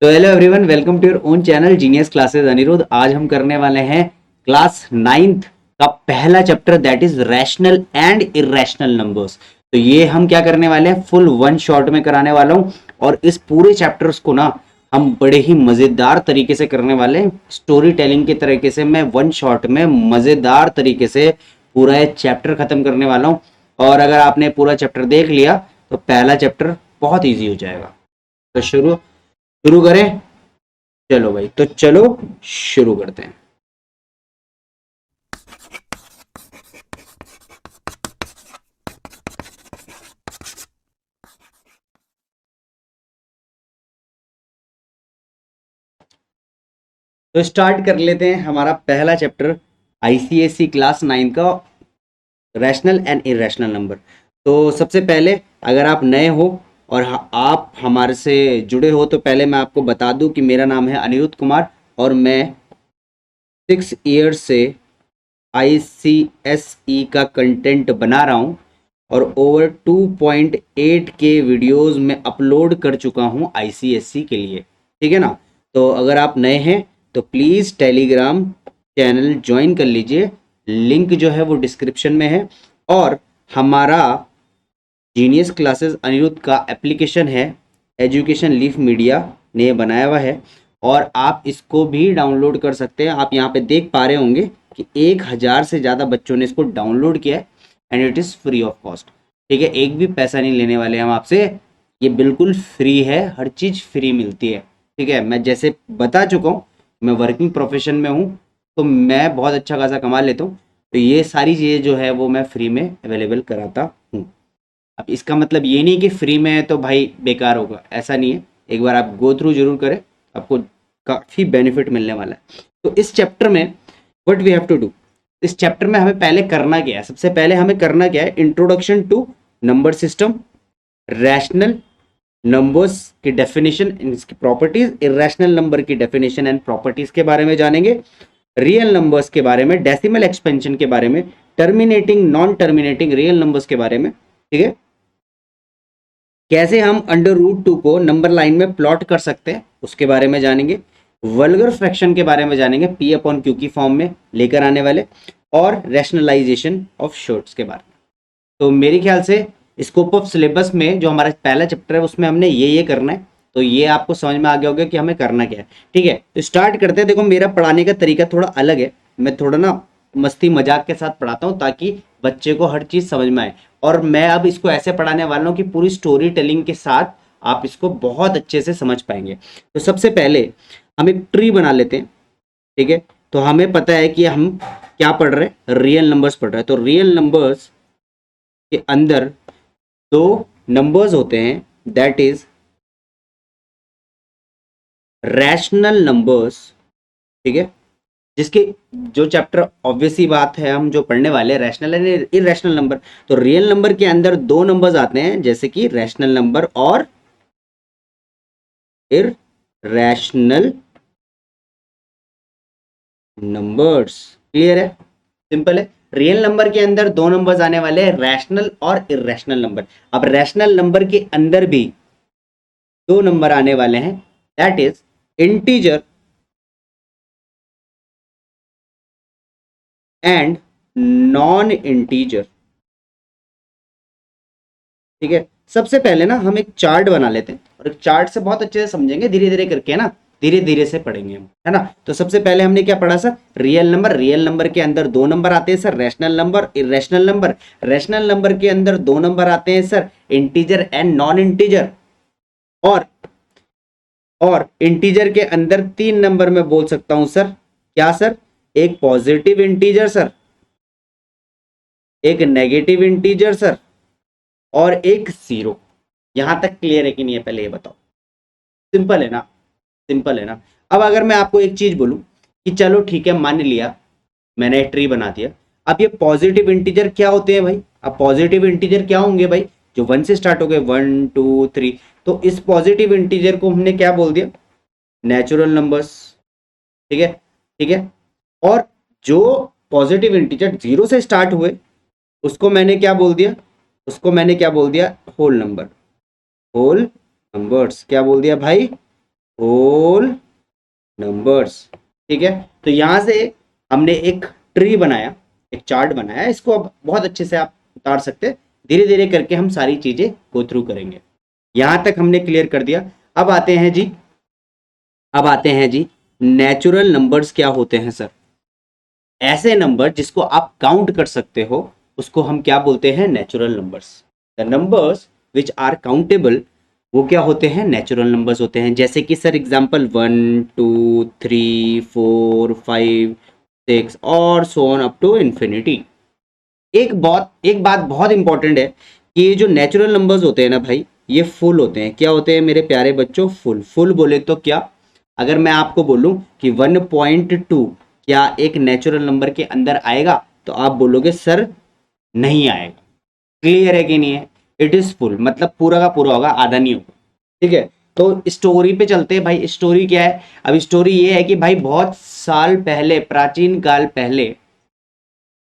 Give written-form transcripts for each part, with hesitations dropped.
तो hello everyone, welcome to your own channel genius classes Anirudh. आज हम करने वाले हैं क्लास नाइन्थ का पहला chapter, that is rational and irrational numbers. तो ये हम क्या करने वाले हैं, फुल वन शॉट में कराने वाला हूं। और इस पूरे चैप्टर्स को ना हम बड़े ही मजेदार तरीके से करने वाले हैं, स्टोरी टेलिंग के तरीके से। मैं वन शॉट में मजेदार तरीके से पूरा ये चैप्टर खत्म करने वाला हूँ। और अगर आपने पूरा चैप्टर देख लिया तो पहला चैप्टर बहुत ईजी हो जाएगा। तो शुरू शुरू करें। चलो भाई, तो चलो शुरू करते हैं। तो स्टार्ट कर लेते हैं हमारा पहला चैप्टर, आईसीएससी क्लास 9 का रैशनल एंड इरेशनल नंबर। तो सबसे पहले, अगर आप नए हो और आप हमारे से जुड़े हो, तो पहले मैं आपको बता दूं कि मेरा नाम है अनिरुद्ध कुमार और मैं 6 ईयर्स से आईसीएसई का कंटेंट बना रहा हूँ और ओवर 2.8 के वीडियोस में अपलोड कर चुका हूँ आईसीएसई के लिए। ठीक है ना। तो अगर आप नए हैं तो प्लीज़ टेलीग्राम चैनल ज्वाइन कर लीजिए, लिंक जो है वो डिस्क्रिप्शन में है। और हमारा जीनियस क्लासेस अनिरुद्ध का एप्लीकेशन है, एजुकेशन लीफ मीडिया ने बनाया हुआ है और आप इसको भी डाउनलोड कर सकते हैं। आप यहाँ पे देख पा रहे होंगे कि 1000 से ज़्यादा बच्चों ने इसको डाउनलोड किया है and it is free of cost. ठीक है, एक भी पैसा नहीं लेने वाले हम आपसे, ये बिल्कुल फ्री है, हर चीज़ फ्री मिलती है। ठीक है, मैं जैसे बता चुका हूँ, मैं वर्किंग प्रोफेशन में हूँ तो मैं बहुत अच्छा खासा कमा लेता हूँ। तो ये सारी चीज़ें जो है वो मैं फ्री में अवेलेबल कराता हूँ। अब इसका मतलब ये नहीं कि फ्री में है तो भाई बेकार होगा, ऐसा नहीं है। एक बार आप गो थ्रू जरूर करें, आपको काफ़ी बेनिफिट मिलने वाला है। तो इस चैप्टर में what we have to do, इस चैप्टर में हमें पहले करना क्या है, सबसे पहले हमें करना क्या है, introduction to number system, rational numbers की डेफिनेशन, इसकी प्रॉपर्टीज, इरेशनल नंबर की डेफिनेशन एंड प्रॉपर्टीज के बारे में जानेंगे, रियल नंबर्स के बारे में, डेसिमल एक्सपेंशन के बारे में, terminating non terminating real numbers के बारे में। ठीक है, कैसे हम अंडर रूट 2 को नंबर लाइन में प्लॉट कर सकते हैं उसके बारे में जानेंगे, वल्गर फ्रैक्शन के बारे में जानेंगे, पी अपॉन क्यू की फॉर्म में लेकर आने वाले, और रैशनलाइजेशन ऑफ शॉर्ट्स के बारे में। तो मेरे ख्याल से स्कोप ऑफ सिलेबस में जो हमारा पहला चैप्टर है उसमें हमने ये करना है। तो ये आपको समझ में आ गया होगा कि हमें करना क्या है। ठीक है, तो स्टार्ट करते हैं। देखो, मेरा पढ़ाने का तरीका थोड़ा अलग है, मैं थोड़ा ना मस्ती मजाक के साथ पढ़ाता हूँ ताकि बच्चे को हर चीज़ समझ में आए। और मैं अब इसको ऐसे पढ़ाने वाला हूँ कि पूरी स्टोरी टेलिंग के साथ आप इसको बहुत अच्छे से समझ पाएंगे। तो सबसे पहले हम एक ट्री बना लेते हैं। ठीक है, तो हमें पता है कि हम क्या पढ़ रहे हैं, रियल नंबर्स पढ़ रहे हैं। तो रियल नंबर्स के अंदर दो नंबर्स होते हैं, दैट इज रैशनल नंबर्स। ठीक है, जिसके जो चैप्टर ऑब्वियस ही बात है हम जो पढ़ने वाले हैं, रैशनल एंड इरेशनल नंबर। तो रियल नंबर के अंदर दो नंबर्स आते हैं, जैसे कि रैशनल नंबर और इरेशनल नंबर्स। क्लियर है, सिंपल है। रियल नंबर के अंदर दो नंबर्स आने वाले हैं, रैशनल और इरेशनल नंबर। अब रैशनल नंबर के अंदर भी दो नंबर आने वाले हैं, that is integer and non integer. ठीक है, सबसे पहले ना हम एक चार्ट बना लेते हैं और एक चार्ट से बहुत अच्छे से समझेंगे, धीरे धीरे करके ना, धीरे धीरे से पढ़ेंगे हम, है ना। तो सबसे पहले हमने क्या पढ़ा सर, रियल नंबर के अंदर दो नंबर आते हैं sir, rational number, irrational number. Rational number के अंदर दो नंबर आते हैं sir, integer and non integer. और इंटीजर के अंदर तीन नंबर में बोल सकता हूं सर, क्या सर, एक पॉजिटिव इंटीजर सर, एक नेगेटिव इंटीजर सर, और एक जीरो। यहां तक क्लियर है कि नहीं है, पहले ये बताओ। सिंपल है ना, सिंपल है ना। अब अगर मैं आपको एक चीज बोलूं कि चलो ठीक है, मान लिया मैंने ट्री बना दिया, अब ये पॉजिटिव इंटीजर क्या होते हैं भाई, अब पॉजिटिव इंटीजर क्या होंगे भाई, जो वन से स्टार्ट हो गए, 1 2 3। तो इस पॉजिटिव इंटीजर को हमने क्या बोल दिया, नेचुरल नंबर्स। ठीक है, ठीक है। और जो पॉजिटिव इंटीजर जीरो से स्टार्ट हुए उसको मैंने क्या बोल दिया, उसको मैंने क्या बोल दिया, होल नंबर, होल नंबर्स। क्या बोल दिया भाई, होल नंबर्स। ठीक है, तो यहां से हमने एक ट्री बनाया, एक चार्ट बनाया, इसको अब बहुत अच्छे से आप उतार सकते हैं। धीरे धीरे करके हम सारी चीजें गो थ्रू करेंगे। यहां तक हमने क्लियर कर दिया। अब आते हैं जी, अब आते हैं जी, नेचुरल नंबर्स क्या होते हैं सर? ऐसे नंबर जिसको आप काउंट कर सकते हो उसको हम क्या बोलते हैं? Natural numbers. The numbers which are countable वो क्या होते हैं? नेचुरल नंबर्स होते हैं। जैसे कि सर एग्जांपल 1 2 3 4 5 6 और so on up to infinity. एक बात बहुत इंपॉर्टेंट है कि ये जो नेचुरल नंबर्स होते हैं ना भाई, ये फुल होते हैं। क्या होते हैं मेरे प्यारे बच्चों? फुल। फुल बोले तो क्या? अगर मैं आपको बोलूं कि 1.2 क्या एक नेचुरल नंबर के अंदर आएगा, तो आप बोलोगे सर नहीं आएगा। क्लियर है कि नहीं है? इट इज फुल, मतलब पूरा का पूरा होगा, आधा नहीं होगा। ठीक है, तो स्टोरी पे चलते हैं भाई। स्टोरी क्या है? अब स्टोरी ये है कि भाई बहुत साल पहले, प्राचीन काल पहले,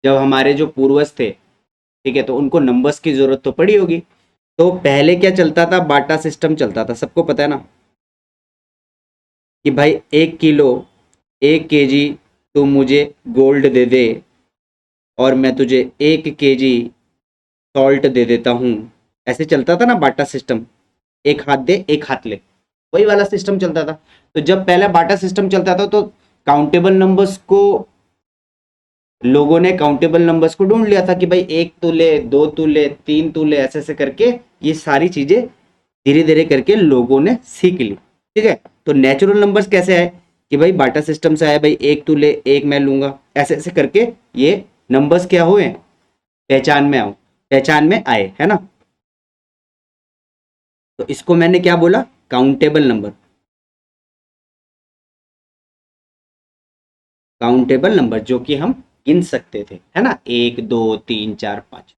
जब हमारे जो पूर्वज थे, ठीक है, तो उनको नंबर्स की जरूरत तो पड़ी होगी। तो पहले क्या चलता था? बाटा सिस्टम चलता था, सबको पता है ना, कि भाई 1 किलो 1 केजी तू मुझे गोल्ड दे दे और मैं तुझे 1 केजी सॉल्ट दे देता हूँ। ऐसे चलता था ना बाटा सिस्टम, एक हाथ दे एक हाथ ले, वही वाला सिस्टम चलता था। तो जब पहला बाटा सिस्टम चलता था तो काउंटेबल नंबर्स को, लोगों ने काउंटेबल नंबर्स को ढूंढ लिया था कि भाई 1 तूले, 2 तूले, 3 तूले, ऐसे ऐसे करके ये सारी चीजें धीरे धीरे करके लोगों ने सीख ली। ठीक है, तो नेचुरल नंबर्स कैसे आए? कि भाई बाटा सिस्टम से आया, भाई 1 तूले एक मैं लूंगा, ऐसे ऐसे करके ये नंबर्स क्या हुए? पहचान में आओ, पहचान में आए, है ना? तो इसको मैंने क्या बोला? Countable number. काउंटेबल नंबर जो कि हम गिन सकते थे, है ना, 1 2 3 4 5।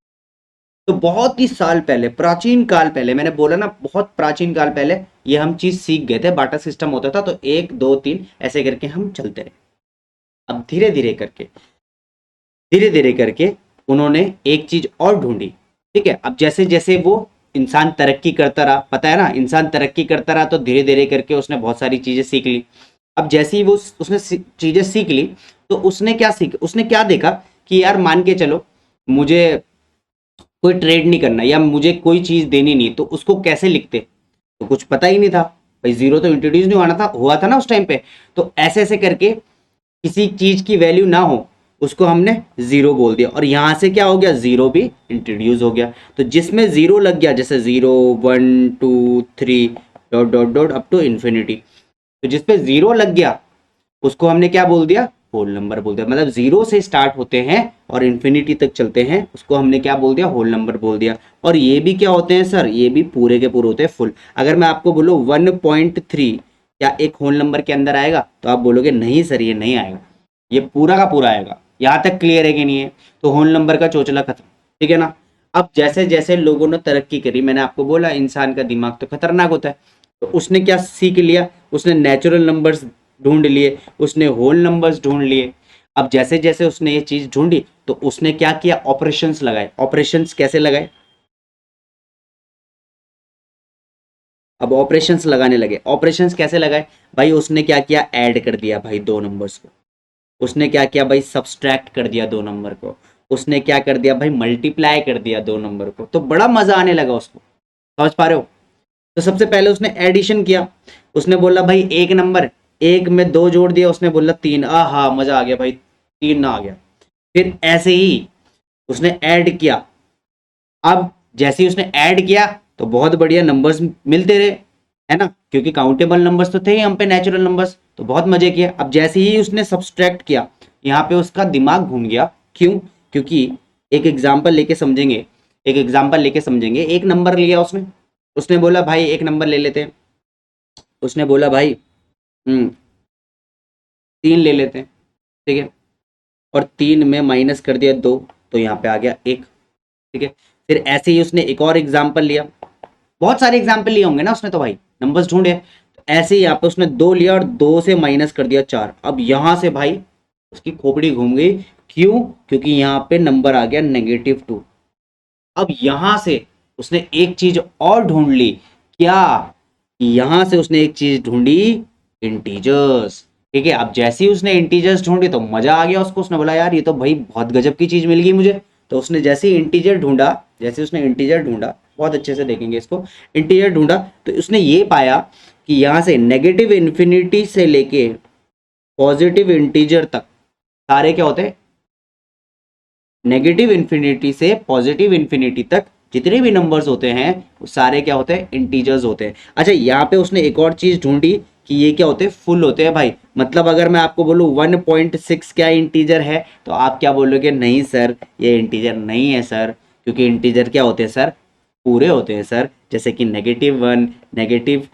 तो बहुत ही साल पहले, प्राचीन काल पहले, मैंने बोला ना बहुत प्राचीन काल पहले ये हम चीज सीख गए थे। बाटा सिस्टम होता था तो 1 2 3 ऐसे करके हम चलते रहे। अब धीरे धीरे करके उन्होंने एक चीज और ढूंढी। ठीक है, अब जैसे जैसे वो इंसान तरक्की करता रहा, पता है ना, इंसान तरक्की करता रहा तो धीरे धीरे करके उसने बहुत सारी चीजें सीख ली। अब जैसे ही वो उसने चीजें सीख ली, तो उसने क्या देखा कि यार मान के चलो मुझे कोई ट्रेड नहीं करना या मुझे कोई चीज देनी नहीं, तो उसको कैसे लिखते? तो कुछ पता ही नहीं था भाई, जीरो तो इंट्रोड्यूस नहीं हुआ था ना उस टाइम पे। तो ऐसे ऐसे करके किसी चीज की वैल्यू ना हो उसको हमने जीरो बोल दिया, और यहां से क्या हो गया? जीरो भी इंट्रोड्यूस हो गया। तो जिसमें जीरो लग गया, जैसे 0 1 2 3 dot dot dot up to infinity, तो जिसपे जीरो लग गया उसको हमने क्या बोल दिया? होल नंबर बोल दिया। मतलब जीरो से स्टार्ट होते हैं और इन्फिनिटी तक चलते हैं, उसको हमने क्या बोल दिया? होल नंबर बोल दिया। और ये भी क्या होते हैं सर? ये भी पूरे के पूरे होते हैं फुल। अगर मैं आपको बोलूं 1.3 क्या एक होल नंबर के अंदर आएगा, तो आप बोलोगे नहीं सर ये नहीं आएगा, ये पूरा का पूरा आएगा। यहां तक क्लियर है कि नहीं है? तो होल नंबर का चोचला खत्म। ठीक है ना? अब जैसे जैसे लोगों ने तरक्की करी, मैंने आपको बोला इंसान का दिमाग तो खतरनाक होता है, तो उसने क्या सीख लिया? उसने नेचुरल नंबर्स ढूंढ लिए, उसने होल नंबर्स ढूंढ लिए। अब जैसे जैसे उसने ये चीज ढूंढी तो उसने क्या किया? ऑपरेशंस लगाए। ऑपरेशंस कैसे लगाए? अब ऑपरेशंस लगाने लगे। ऑपरेशंस कैसे लगाए भाई? उसने क्या किया? ऐड कर दिया भाई दो नंबर्स को। उसने क्या किया भाई? सब्सट्रैक्ट कर दिया दो नंबर को। उसने क्या कर दिया भाई? मल्टीप्लाई कर दिया दो नंबर को। तो बड़ा मजा आने लगा उसको। समझ पा रहे हो? तो सबसे पहले उसने एडिशन किया। उसने बोला भाई एक नंबर, एक में दो जोड़ दिया, उसने बोला 3, आ हा मजा आ गया भाई, 3 ना आ गया। फिर ऐसे ही उसने ऐड किया। अब जैसे ही उसने ऐड किया तो बहुत बढ़िया नंबर्स मिलते रहे, है ना, क्योंकि काउंटेबल नंबर्स तो थे ही हम पे, नेचुरल नंबर्स, तो बहुत मजे किए। अब जैसे ही उसने सब्सट्रैक्ट किया, यहाँ पे उसका दिमाग घूम गया। क्यों? क्योंकि एक एग्जाम्पल लेके समझेंगे, एक नंबर लिया उसने। उसने बोला भाई एक नंबर ले लेते हैं। उसने बोला भाई 3 ले लेते हैं। ठीक है, और 3 में माइनस कर दिया 2, तो यहाँ पे आ गया 1। ठीक है, फिर ऐसे ही उसने एक और एग्जाम्पल लिया। बहुत सारे एग्जाम्पल लिए होंगे ना उसने, तो भाई नंबर्स ढूंढे। तो ऐसे ही यहाँ पे उसने 2 लिया और 2 से माइनस कर दिया 4। अब यहां से भाई उसकी खोपड़ी घूम गई। क्यों? क्योंकि यहाँ पे नंबर आ गया -2। अब यहां से उसने एक चीज और ढूंढ ली। क्या? यहां से उसने एक चीज ढूंढी, इंटीजर्स। ठीक है, अब जैसे ही उसने इंटीजर्स ढूंढी तो मजा आ गया उसको, उसने बोला यार ये तो भाई बहुत गजब की चीज मिल गई मुझे। तो उसने जैसे ही इंटीजर ढूंढा, जैसे उसने इंटीजर ढूंढा, बहुत अच्छे से देखेंगे इसको, इंटीजर ढूंढा तो उसने ये पाया कि यहाँ से नेगेटिव इन्फिनिटी से लेके पॉजिटिव इंटीजर तक सारे क्या होते हैं, नेगेटिव इन्फिनिटी से पॉजिटिव इन्फिनिटी तक जितने भी नंबर्स होते हैं वो सारे क्या होते हैं, इंटीजर्स होते हैं। अच्छा, यहाँ पे उसने एक और चीज ढूंढी कि ये क्या होते हैं, फुल होते हैं भाई। मतलब अगर मैं आपको बोलूँ 1.6 क्या इंटीजर है, तो आप क्या बोलोगे, नहीं सर ये इंटीजर नहीं है सर, क्योंकि इंटीजर क्या होते हैं सर, पूरे होते हैं सर। जैसे कि -1, -3,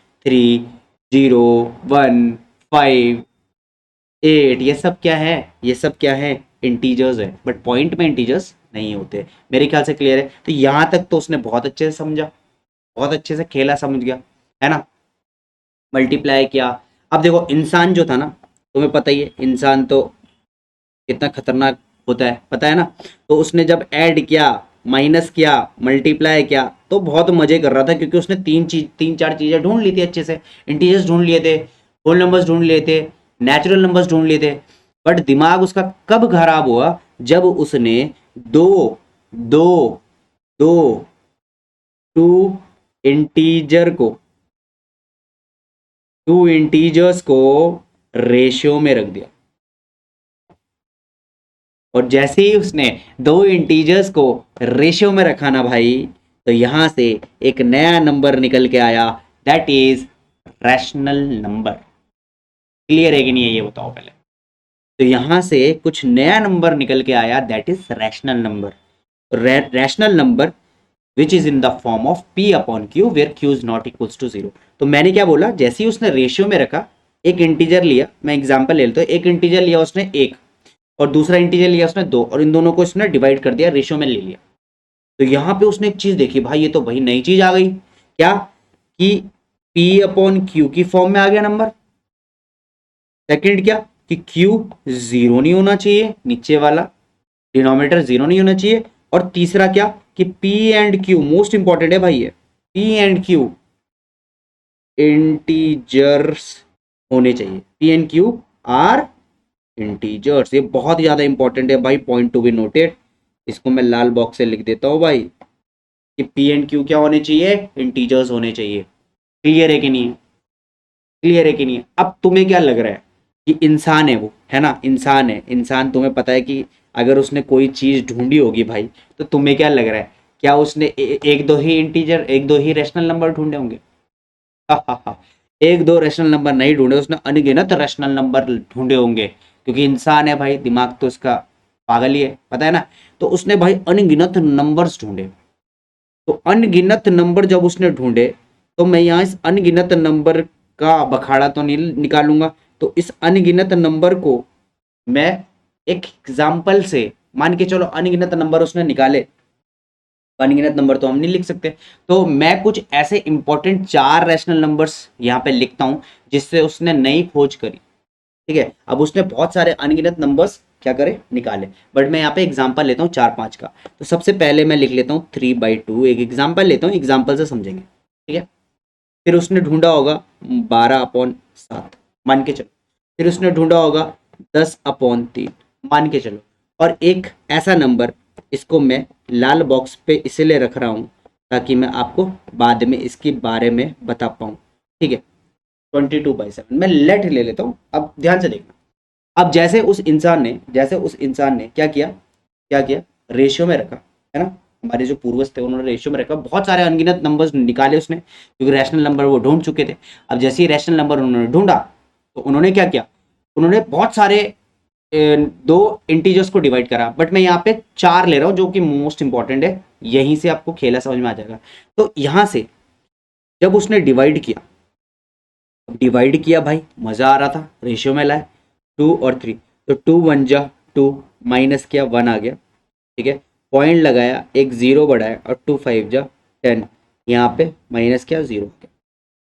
0, 1, 5, 8, ये सब क्या है, ये सब क्या है, इंटीजर्स है। बट पॉइंट में इंटीजर्स नहीं होते। मेरे ख्याल से क्लियर है। तो यहां तक तो उसने बहुत अच्छे से समझा, बहुत अच्छे से खेला, समझ गया है ना। मल्टीप्लाई किया। अब देखो इंसान जो था ना, तुम्हें पता ही है इंसान तो कितना खतरनाक होता है, पता है ना। तो उसने जब ऐड किया, माइनस किया, मल्टीप्लाई किया, तो बहुत मजे कर रहा था, क्योंकि उसने तीन चार चीजें ढूंढ ली थी अच्छे से। इंटीजर्स ढूंढ लिए थे, होल नंबर्स ढूंढ लिए थे, नेचुरल नंबर्स ढूंढ लिए थे। बट दिमाग उसका कब खराब हुआ, जब उसने दो दो दो टू इंटीजर को टू इंटीजर्स को रेशियो में रख दिया। और जैसे ही उसने दो इंटीजर्स को रेशियो में रखा ना भाई, तो यहां से एक नया नंबर निकल के आया, that is rational number. Clear है कि नहीं है, ये बताओ पहले। तो यहां से कुछ नया नंबर निकल के आया, that is rational number. Rational number which is in the form of p upon q where q is not equals to 0। तो मैंने क्या बोला, जैसे ही उसने रेशियो में रखा, एक इंटीजर लिया, मैं एग्जांपल ले लेता हूं, एक इंटीजर लिया उसने 1 और दूसरा इंटीजर लिया उसने 2, और इन दोनों को उसने डिवाइड कर दिया, रेशियो में ले लिया। तो यहां पे उसने एक चीज देखी, भाई ये तो भाई नई चीज आ गई, क्या कि p अपॉन क्यू की फॉर्म में आ गया नंबर। सेकंड क्या कि q जीरो नहीं होना चाहिए, नीचे वाला डिनोमिनेटर जीरो नहीं होना चाहिए। और तीसरा क्या कि p and q most important है भाई, ये p एंड q इंटीजर्स होने चाहिए, p and q are integers. ये बहुत ज्यादा इंपॉर्टेंट है भाई, पॉइंट टू बी नोटेड। इसको मैं लाल बॉक्स से लिख देता हूं भाई, कि p एंड q क्या होने चाहिए, इंटीजर्स होने चाहिए। क्लियर है कि नहीं है, क्लियर है कि नहीं है। अब तुम्हें क्या लग रहा है कि इंसान है वो, है ना, इंसान है, इंसान तुम्हें पता है कि अगर उसने कोई चीज ढूंढी होगी भाई, तो तुम्हें क्या लग रहा है, क्या उसने एक दो ही इंटीजर, एक दो ही रैशनल नंबर ढूंढे होंगे? एक दो रैशनल नंबर नहीं ढूंढे, उसने अनगिनत रैशनल नंबर ढूंढे होंगे, क्योंकि इंसान है भाई, दिमाग तो उसका पागल ही है, पता है ना। तो उसने भाई अनगिनत नंबर्स ढूंढे। तो अनगिनत नंबर जब उसने ढूंढे, तो मैं यहाँ इस अनगिनत नंबर का बखाड़ा तो नहीं निकालूंगा। तो इस अनगिनत नंबर को मैं एक एग्जाम्पल से, मान के चलो अनगिनत नंबर उसने निकाले, अनगिनत नंबर तो हम नहीं लिख सकते, तो मैं कुछ ऐसे इंपॉर्टेंट 4 रैशनल नंबर्स यहाँ पे लिखता हूँ जिससे उसने नई खोज करी। ठीक है, अब उसने बहुत सारे अनगिनत नंबर्स क्या करे, निकाले, बट मैं यहाँ पे एग्जांपल लेता हूँ 4-5 का। तो सबसे पहले मैं लिख लेता हूँ 3/2, एक एग्जांपल लेता हूँ, एग्जांपल से समझेंगे। ठीक है, फिर उसने ढूंढा होगा 12/7, मान के चलो। फिर उसने ढूंढा होगा 10/3, मान के चलो। और एक ऐसा नंबर, इसको मैं लाल बॉक्स पे इसलिए रख रहा हूँ ताकि मैं आपको बाद में इसके बारे में बता पाऊँ। ठीक है, 22/7 मैं लेट ले लेता हूँ। अब ध्यान से देखना, अब जैसे उस इंसान ने क्या किया, क्या किया, रेशियो में रखा, है ना। हमारे जो पूर्वज थे उन्होंने रेशियो में रखा, बहुत सारे अनगिनत नंबर्स निकाले उसने, क्योंकि रैशनल नंबर वो ढूंढ चुके थे। अब जैसे ही रैशनल नंबर उन्होंने ढूंढा, तो उन्होंने क्या किया, उन्होंने बहुत सारे दो इंटीजर्स को डिवाइड करा। बट मैं यहाँ पे 4 ले रहा हूँ जो कि मोस्ट इंपॉर्टेंट है, यहीं से आपको खेला समझ में आ जाएगा। तो यहाँ से जब उसने डिवाइड किया भाई, मजा आ रहा था, रेशियो में लाए 2 और 3, तो 2 1 जा 2, माइनस किया 1 आ गया। ठीक है, पॉइंट लगाया, एक 0 बढ़ाया, और 2 5 जा 10, यहाँ पे माइनस किया 0 आ गया।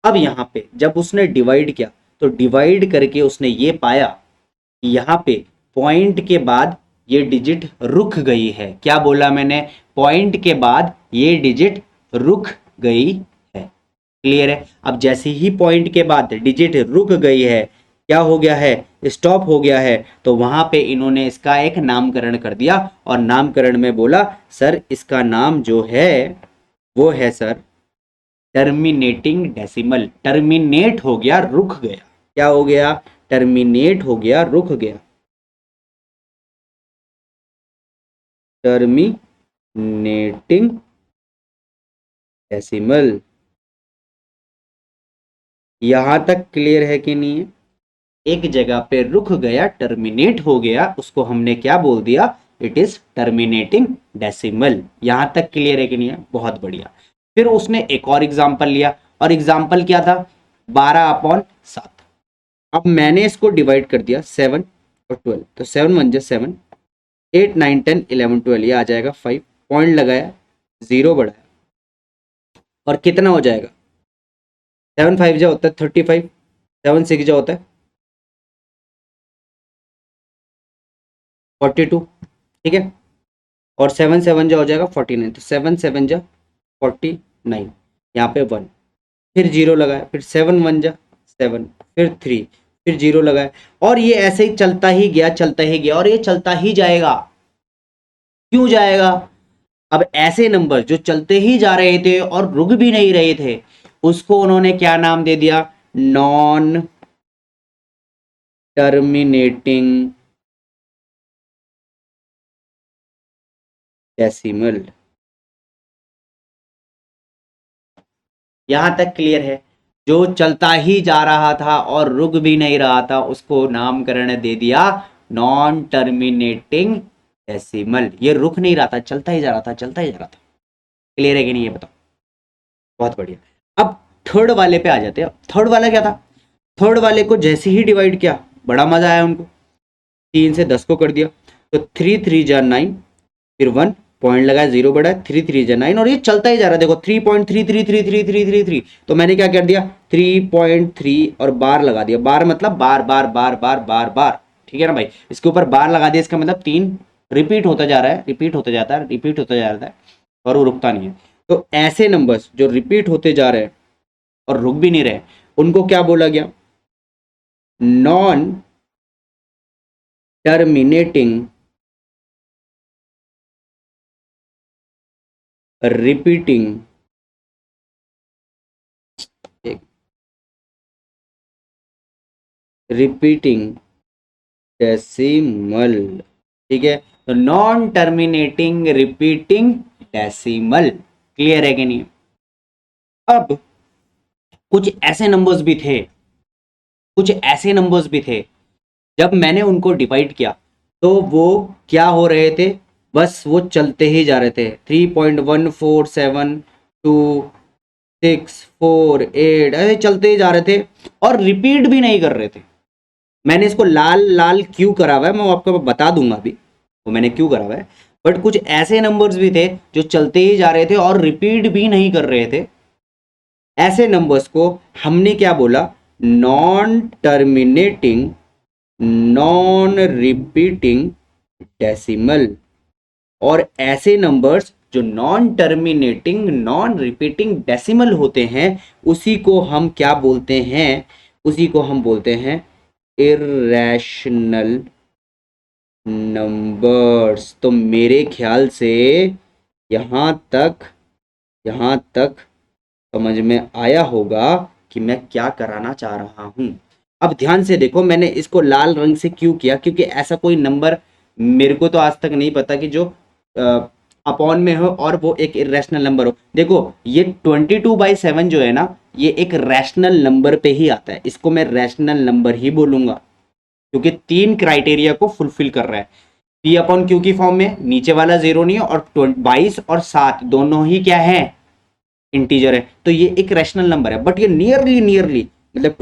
अब यहाँ पे जब उसने डिवाइड किया, तो डिवाइड करके उसने ये पाया कि यहाँ पे पॉइंट के बाद ये डिजिट रुक गई है। क्या बोला मैंने, पॉइंट के बाद ये डिजिट रुक गई है। क्लियर है। अब जैसे ही पॉइंट के बाद डिजिट रुक गई है, क्या हो गया है, स्टॉप हो गया है, तो वहां पे इन्होंने इसका एक नामकरण कर दिया और नामकरण में बोला सर इसका नाम जो है वो है सर टर्मिनेटिंग डेसिमल। टर्मिनेट हो गया, रुक गया। क्या हो गया, टर्मिनेट हो गया, रुक गया। Terminating decimal. यहां तक क्लियर है कि नहीं है? एक जगह पे रुक गया, टर्मिनेट हो गया, उसको हमने क्या बोल दिया, इट इज टर्मिनेटिंग डेसिमल। यहां तक क्लियर है कि नहीं है? बहुत बढ़िया। फिर उसने एक और एग्जांपल लिया, और एग्जांपल क्या था, 12/7। अब मैंने इसको डिवाइड कर दिया 7 और 12, तो 7 1 जा 7, 8 9 10 11 12, ये आ जाएगा 5, पॉइंट लगाया, 0 बढ़ाया, और कितना हो जाएगा, 7 5 जा होता है 35, 7 6 जा होता है 42, ठीक है, और 7 7 जा हो जाएगा 49, तो 7 7 जा 49, यहाँ पे 1, फिर 0 लगाया, फिर 7 1 जा 7, फिर 3, फिर 0 लगाया, और ये ऐसे ही चलता ही गया, चलता ही गया, और ये चलता ही जाएगा। क्यों जाएगा? अब ऐसे नंबर जो चलते ही जा रहे थे और रुक भी नहीं रहे थे, उसको उन्होंने क्या नाम दे दिया, नॉन टर्मिनेटिंग डेसिमल। यहां तक क्लियर है? जो चलता ही जा रहा था और रुक भी नहीं रहा था, उसको नामकरण दे दिया नॉन टर्मिनेटिंग डेसिमल। ये रुक नहीं रहा था, चलता ही जा रहा था, चलता ही जा रहा था। क्लियर है कि नहीं, ये बताओ। बहुत बढ़िया। अब थर्ड वाले पे आ जाते हैं। थर्ड वाला क्या था, थर्ड वाले को जैसे ही डिवाइड किया, बड़ा मजा आया उनको, 3 से 10 को कर दिया, तो 3 3 जा 9, फिर 1, पॉइंट लगाया, 0 बढ़ा, 3 3 जा 9, और ये चलता ही जा रहा है। देखो 3.3333333, तो मैंने क्या कर दिया, 3.3 और बार लगा दिया। बार मतलब बार बार बार बार बार बार, ठीक है ना भाई, इसके ऊपर बार लगा दिया, इसका मतलब 3 रिपीट होता जा रहा है, रिपीट होता जाता है, रिपीट होता जा रहा है, और वो रुकता नहीं है। तो ऐसे नंबर्स जो रिपीट होते जा रहे हैं और रुक भी नहीं रहे, उनको क्या बोला गया, non terminating repeating repeating decimal. ठीक है, तो non terminating repeating decimal. Clear है कि नहीं? अब कुछ ऐसे नंबर्स भी थे, कुछ ऐसे नंबर्स भी थे, जब मैंने उनको डिवाइड किया तो वो क्या हो रहे थे, बस वो चलते ही जा रहे थे। 3.1472 6 4 8 ऐसे चलते ही जा रहे थे और रिपीट भी नहीं कर रहे थे। मैंने इसको लाल लाल क्यों करा हुआ है मैं आपको बता दूंगा अभी, वो मैंने क्यों करा हुआ है। बट कुछ ऐसे नंबर्स भी थे जो चलते ही जा रहे थे और रिपीट भी नहीं कर रहे थे। ऐसे नंबर्स को हमने क्या बोला, non terminating non repeating decimal. और ऐसे नंबर्स जो non terminating non repeating decimal होते हैं, उसी को हम क्या बोलते हैं, उसी को हम बोलते हैं इर्रेशनल नंबर्स। तो मेरे ख्याल से यहां तक समझ में आया होगा कि मैं क्या कराना चाह रहा हूं। अब ध्यान से देखो, मैंने इसको लाल रंग से क्यों किया, क्योंकि ऐसा कोई नंबर मेरे को तो आज तक नहीं पता कि जो अपॉन में हो और वो एक इरेशनल नंबर हो। देखो ये 22/7 जो है ना, ये एक रैशनल नंबर पे ही आता है, इसको मैं रैशनल नंबर ही बोलूंगा, क्योंकि 3 क्राइटेरिया को फुलफिल कर रहा है। पी अपॉन क्यू की फॉर्म में, नीचे वाला 0 नहीं है, और 22 और 7 दोनों ही क्या है, इंटीजर है, तो ये एक रैशनल नंबर है। बट ये नियरली मतलब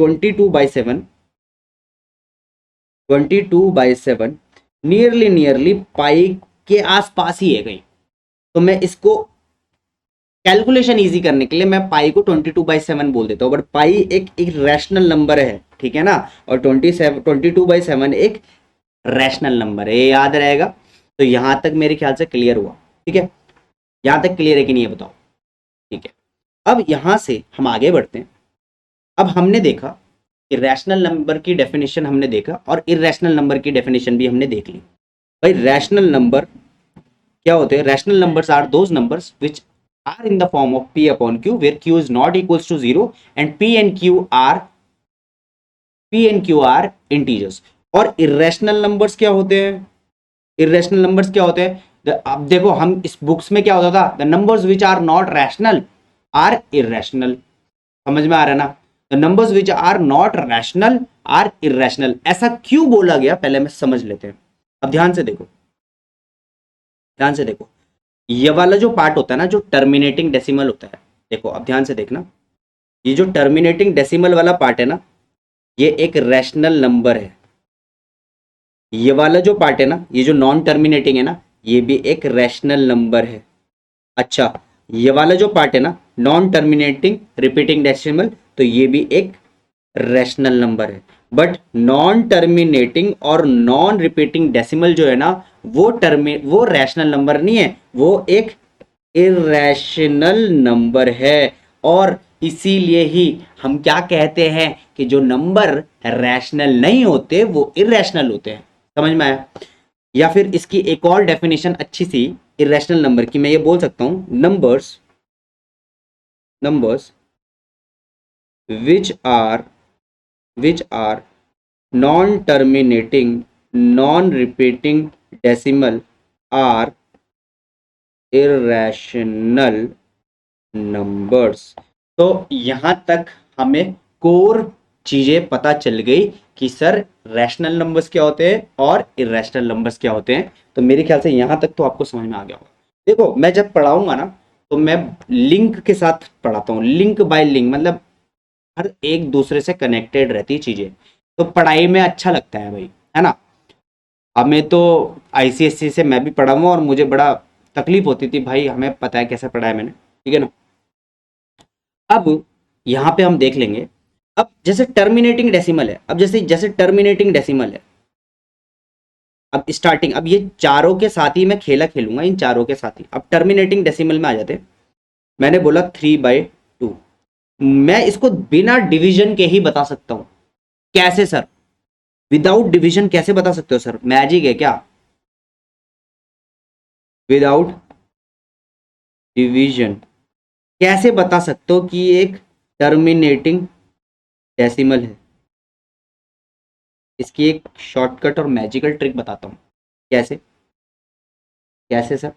22/7 नियरली पाई के आसपास ही है कहीं। तो मैं इसको कैलकुलेशन इजी करने के लिए मैं पाई को 22/7 बोल देता हूँ, बट पाई एक रैशनल नंबर है, ठीक है ना, और 22/7 एक रैशनल नंबर है, ये याद रहेगा। तो यहां तक मेरे ख्याल से क्लियर हुआ, ठीक है, यहां तक क्लियर है कि नहीं, ये बताओ। ठीक है, अब यहाँ से हम आगे बढ़ते हैं। अब हमने देखा कि रैशनल नंबर की डेफिनेशन हमने देखा और इरेशनल नंबर की डेफिनेशन भी हमने देख ली। भाई रैशनल नंबर क्या होते हैं? Rational numbers are those numbers which are in the form of p upon q where q is not equals to 0 and p and q are integers. और irrational numbers क्या होते हैं? इरेशनल नंबर्स क्या होते हैं? अब देखो हम इस बुक्स में क्या होता था, the numbers which are not rational are irrational. समझ में आ रहा है ना? The numbers which are not rational are irrational. ऐसा क्यों बोला गया पहले में समझ लेते हैं। अब ध्यान से देखो, ध्यान से देखो, ये वाला जो पार्ट होता है ना, जो टर्मिनेटिंग डेसिमल होता है, देखो अब ध्यान से देखना, ये जो टर्मिनेटिंग डेसिमल वाला पार्ट है ना, ये एक रैशनल नंबर है। ये वाला जो पार्ट है ना, ये जो नॉन टर्मिनेटिंग है ना, ये भी एक रैशनल नंबर है। अच्छा, ये वाला जो पार्ट है ना, नॉन टर्मिनेटिंग रिपीटिंग डेसिमल, तो ये भी एक रैशनल नंबर है। बट नॉन टर्मिनेटिंग और नॉन रिपीटिंग डेसिमल जो है ना, वो रैशनल नंबर नहीं है, वो एक इरेशनल नंबर है। और इसीलिए ही हम क्या कहते हैं कि जो नंबर रैशनल नहीं होते वो इरेशनल होते हैं। समझ में आया? या फिर इसकी एक और डेफिनेशन अच्छी सी इरेशनल नंबर की मैं ये बोल सकता हूं, numbers which are non terminating non repeating decimal are irrational numbers. तो यहां तक हमें कोर चीजें पता चल गई कि सर रैशनल नंबर्स क्या होते हैं और इरेशनल नंबर्स क्या होते हैं। तो मेरे ख्याल से यहां तक तो आपको समझ में आ गया होगा। देखो मैं जब पढ़ाऊंगा ना, तो मैं लिंक के साथ पढ़ाता हूँ, लिंक बाय लिंक, मतलब हर एक दूसरे से कनेक्टेड रहती चीजें, तो पढ़ाई में अच्छा लगता है भाई, है ना। अब मैं तो आईसीएससी से मैं भी पढ़ा हूँ और मुझे बड़ा तकलीफ होती थी भाई, हमें पता है कैसे पढ़ा है मैंने, ठीक है ना। अब यहाँ पे हम देख लेंगे, अब जैसे टर्मिनेटिंग डेसिमल है, अब जैसे जैसे टर्मिनेटिंग डेसिमल है, अब स्टार्टिंग, अब ये चारों के साथ ही मैं खेला खेलूंगा, इन चारों के साथ ही। अब टर्मिनेटिंग डेसिमल में आ जाते हैं। मैंने बोला 3/2, मैं इसको बिना डिवीजन के ही बता सकता हूं। कैसे सर? विदाउट डिवीजन कैसे बता सकते हो सर? मैजिक है क्या? विदाउट डिवीजन कैसे बता सकते हो कि एक टर्मिनेटिंग डेसिमल है? इसकी एक शॉर्टकट और मैजिकल ट्रिक बताता हूं। कैसे? कैसे सर?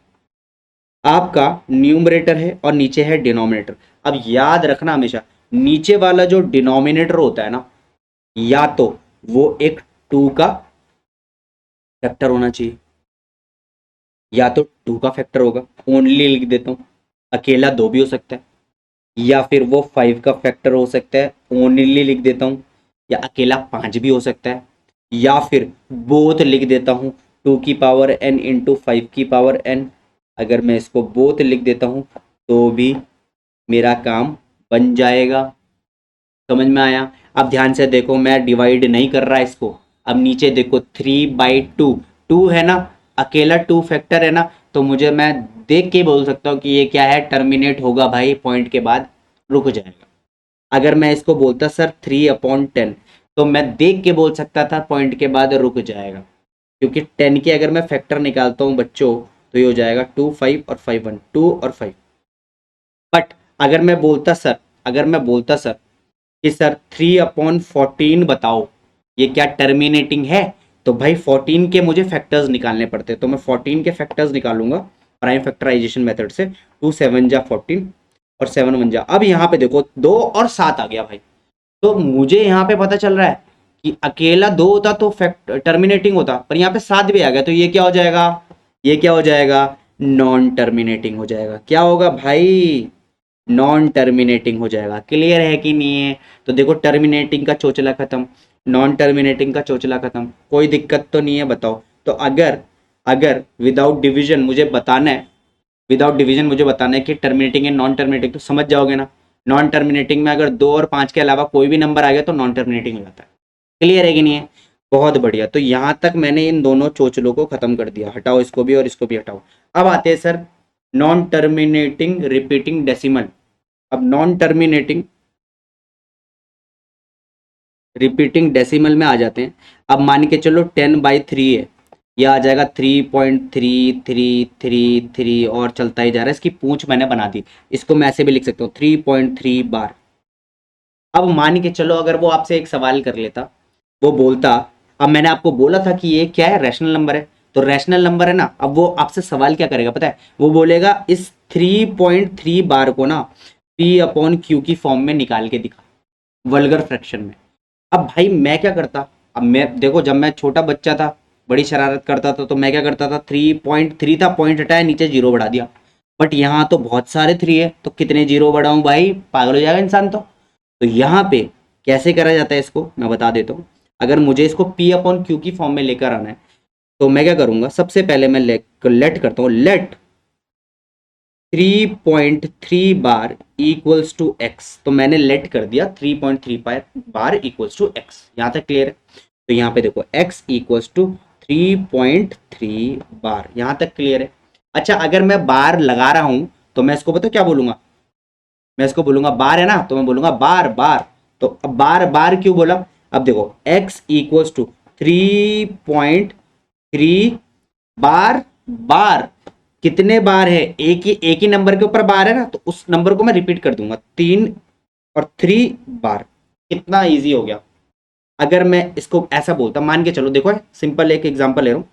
आपका न्यूमरेटर है और नीचे है डिनोमिनेटर। अब याद रखना हमेशा, नीचे वाला जो डिनोमिनेटर होता है ना, या तो वो एक 2 का फैक्टर होना चाहिए, या तो 2 का फैक्टर होगा, ओनली लिख देता हूँ, अकेला 2 भी हो सकता है, या फिर वो 5 का फैक्टर हो सकता है, ओनली लिख देता हूँ, या अकेला 5 भी हो सकता है, या फिर बोथ लिख देता हूँ, 2 की पावर n इंटू 5 की पावर n। अगर मैं इसको बोथ लिख देता हूँ तो भी मेरा काम बन जाएगा। समझ में आया? अब ध्यान से देखो, मैं डिवाइड नहीं कर रहा इसको। अब नीचे देखो 3/2, 2 है ना, अकेला 2 फैक्टर है ना, तो मुझे मैं देख के बोल सकता हूँ कि ये क्या है, टर्मिनेट होगा भाई, पॉइंट के बाद रुक जाएगा। अगर मैं इसको बोलता सर 3/10, तो मैं देख के बोल सकता था पॉइंट के बाद रुक जाएगा, क्योंकि 10 के अगर मैं फैक्टर निकालता हूँ बच्चों, तो ये हो जाएगा 2 5 और 5 1, 2 और 5। बट अगर मैं बोलता सर, अगर मैं बोलता सर कि सर 3/14 बताओ ये क्या टर्मिनेटिंग है, तो भाई 14 के मुझे फैक्टर्स निकालने पड़ते, तो मैं 14 के फैक्टर्स निकालूंगा प्राइम फैक्टराइजेशन मेथड से। 2 7 जा 14 और 7 1 जा, अब यहाँ पे देखो 2 और 7 आ गया भाई। तो मुझे यहाँ पे पता चल रहा है कि अकेला 2 होता तो फैक्ट टर्मिनेटिंग होता, पर यहाँ पे 7 भी आ गया, तो ये क्या हो जाएगा? ये क्या हो जाएगा? नॉन टर्मिनेटिंग हो जाएगा। क्या होगा भाई? नॉन टर्मिनेटिंग हो जाएगा। क्लियर है कि नहीं है? तो देखो टर्मिनेटिंग का चोचला खत्म, नॉन टर्मिनेटिंग का चोचला खत्म, कोई दिक्कत तो नहीं है, बताओ। तो अगर अगर विदाउट डिवीजन मुझे बताना है, विदाउट डिवीजन मुझे बताना है कि टर्मिनेटिंग है नॉन टर्मिनेटिंग, तो समझ जाओगे ना। नॉन टर्मिनेटिंग में अगर 2 और 5 के अलावा कोई भी नंबर आ गया तो नॉन टर्मिनेटिंग हो जाता है। क्लियर है कि नहीं है? बहुत बढ़िया। तो यहाँ तक मैंने इन दोनों चोचलों को खत्म कर दिया, हटाओ इसको भी और इसको भी हटाओ। अब आते हैं sir non terminating repeating decimal. अब नॉन टर्मिनेटिंग रिपीटिंग डेसिमल में आ जाते हैं। अब मान के चलो 10/3 है, यह आ जाएगा 3.3333 और चलता ही जा रहा है। इसकी पूंछ मैंने बना दी, इसको मैं ऐसे भी लिख सकता हूँ 3.3 बार। अब मान के चलो अगर वो आपसे एक सवाल कर लेता, वो बोलता, अब मैंने आपको बोला था कि ये क्या है, रैशनल नंबर है, तो रैशनल नंबर है ना, अब वो आपसे सवाल क्या करेगा पता है, वो बोलेगा इस 3.3 बार को ना P/Q की फॉर्म में निकाल के दिखा, वल्गर फ्रैक्शन में। अब भाई मैं क्या करता, अब मैं देखो जब मैं छोटा बच्चा था, बड़ी शरारत करता था, तो मैं क्या करता था, 3.3 था, पॉइंट हटाया, नीचे जीरो बढ़ा दिया। बट यहाँ तो बहुत सारे 3 है, तो कितने जीरो बढ़ाऊं भाई, पागल हो जाएगा इंसान। तो यहाँ पे कैसे करा जाता है इसको मैं बता देता हूँ। अगर मुझे इसको P/Q की फॉर्म में लेकर आना है, तो मैं क्या करूंगा, सबसे पहले मैं लेट करता हूँ, let 3.3 bar equals to X. तो मैंने लेट कर दिया 3.3 बार इक्वल्स टू एक्स। यहाँ तक क्लियर है? तो यहाँ पे देखो x इक्वल्स टू 3.3 बार, यहाँ तक क्लियर है? अच्छा, अगर मैं बार लगा रहा हूं तो मैं इसको पता क्या बोलूंगा, मैं इसको बोलूंगा बार है ना, तो मैं बोलूंगा बार बार। तो अब बार बार क्यों बोला, अब देखो x इक्वल्स टू 3.3 बार बार, कितने बार है, एक ही नंबर के ऊपर बार है ना, तो उस नंबर को मैं रिपीट कर दूंगा 3 और 3 बार। कितना इजी हो गया। अगर मैं इसको ऐसा बोलता, मान के चलो, देखो सिंपल एक एग्जांपल ले रहा हूँ,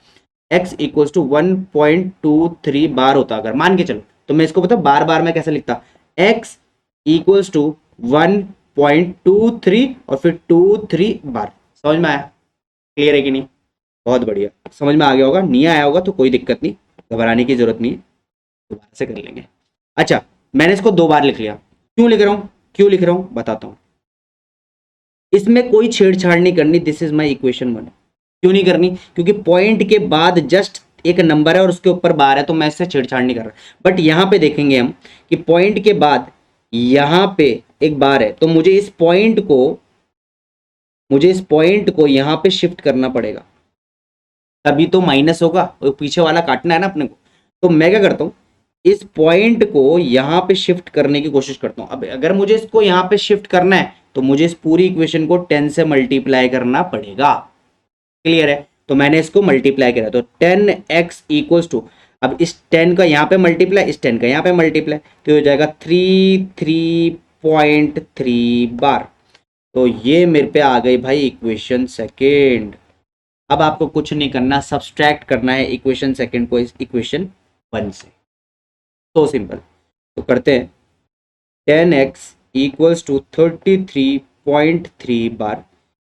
x इक्वल्स टू 1.23 बार होता अगर, मान के चलो, तो मैं इसको पता बार बार में कैसे लिखता, x इक्वल्स टू 1.23 और फिर 23 बार। समझ में आया? क्लियर है कि नहीं? बहुत बढ़िया, समझ में आ गया होगा। नहीं आया होगा तो कोई दिक्कत नहीं, घबराने की जरूरत नहीं है, दोबारा से कर लेंगे। अच्छा, मैंने इसको 2 बार लिख लिया, क्यों लिख रहा हूं, क्यों लिख रहा हूं बताता हूं। इसमें कोई छेड़छाड़ नहीं करनी, दिस इज माई इक्वेशन 1। क्यों नहीं करनी, क्योंकि पॉइंट के बाद जस्ट एक नंबर है और उसके ऊपर बार है, तो मैं इससे छेड़छाड़ नहीं कर रहा। बट यहां पे देखेंगे हम कि पॉइंट के बाद यहां पे एक बार है, तो मुझे इस पॉइंट को यहां पे शिफ्ट करना पड़ेगा, तभी तो माइनस होगा, वो पीछे वाला काटना है ना अपने को। तो मैं क्या करता हूं, इस पॉइंट को यहां पे शिफ्ट करने की कोशिश करता हूं। अब अगर मुझे इसको यहां पे शिफ्ट करना है, तो मुझे इस पूरी इक्वेशन को 10 से मल्टीप्लाई करना पड़ेगा। क्लियर है? तो मैंने इसको मल्टीप्लाई करा, तो 10x इक्वल्स टू, अब इस 10 का यहाँ पे मल्टीप्लाई, इस 10 का यहाँ पे मल्टीप्लाई, तो हो जाएगा 3.3 बार। तो ये मेरे पे आ गई भाई इक्वेशन सेकेंड। अब आपको कुछ नहीं करना, सब्सट्रैक्ट करना है इक्वेशन सेकेंड को इस इक्वेशन 1 से। तो सिंपल, तो करते हैं, 10x इक्वल्स टू 33.3 बार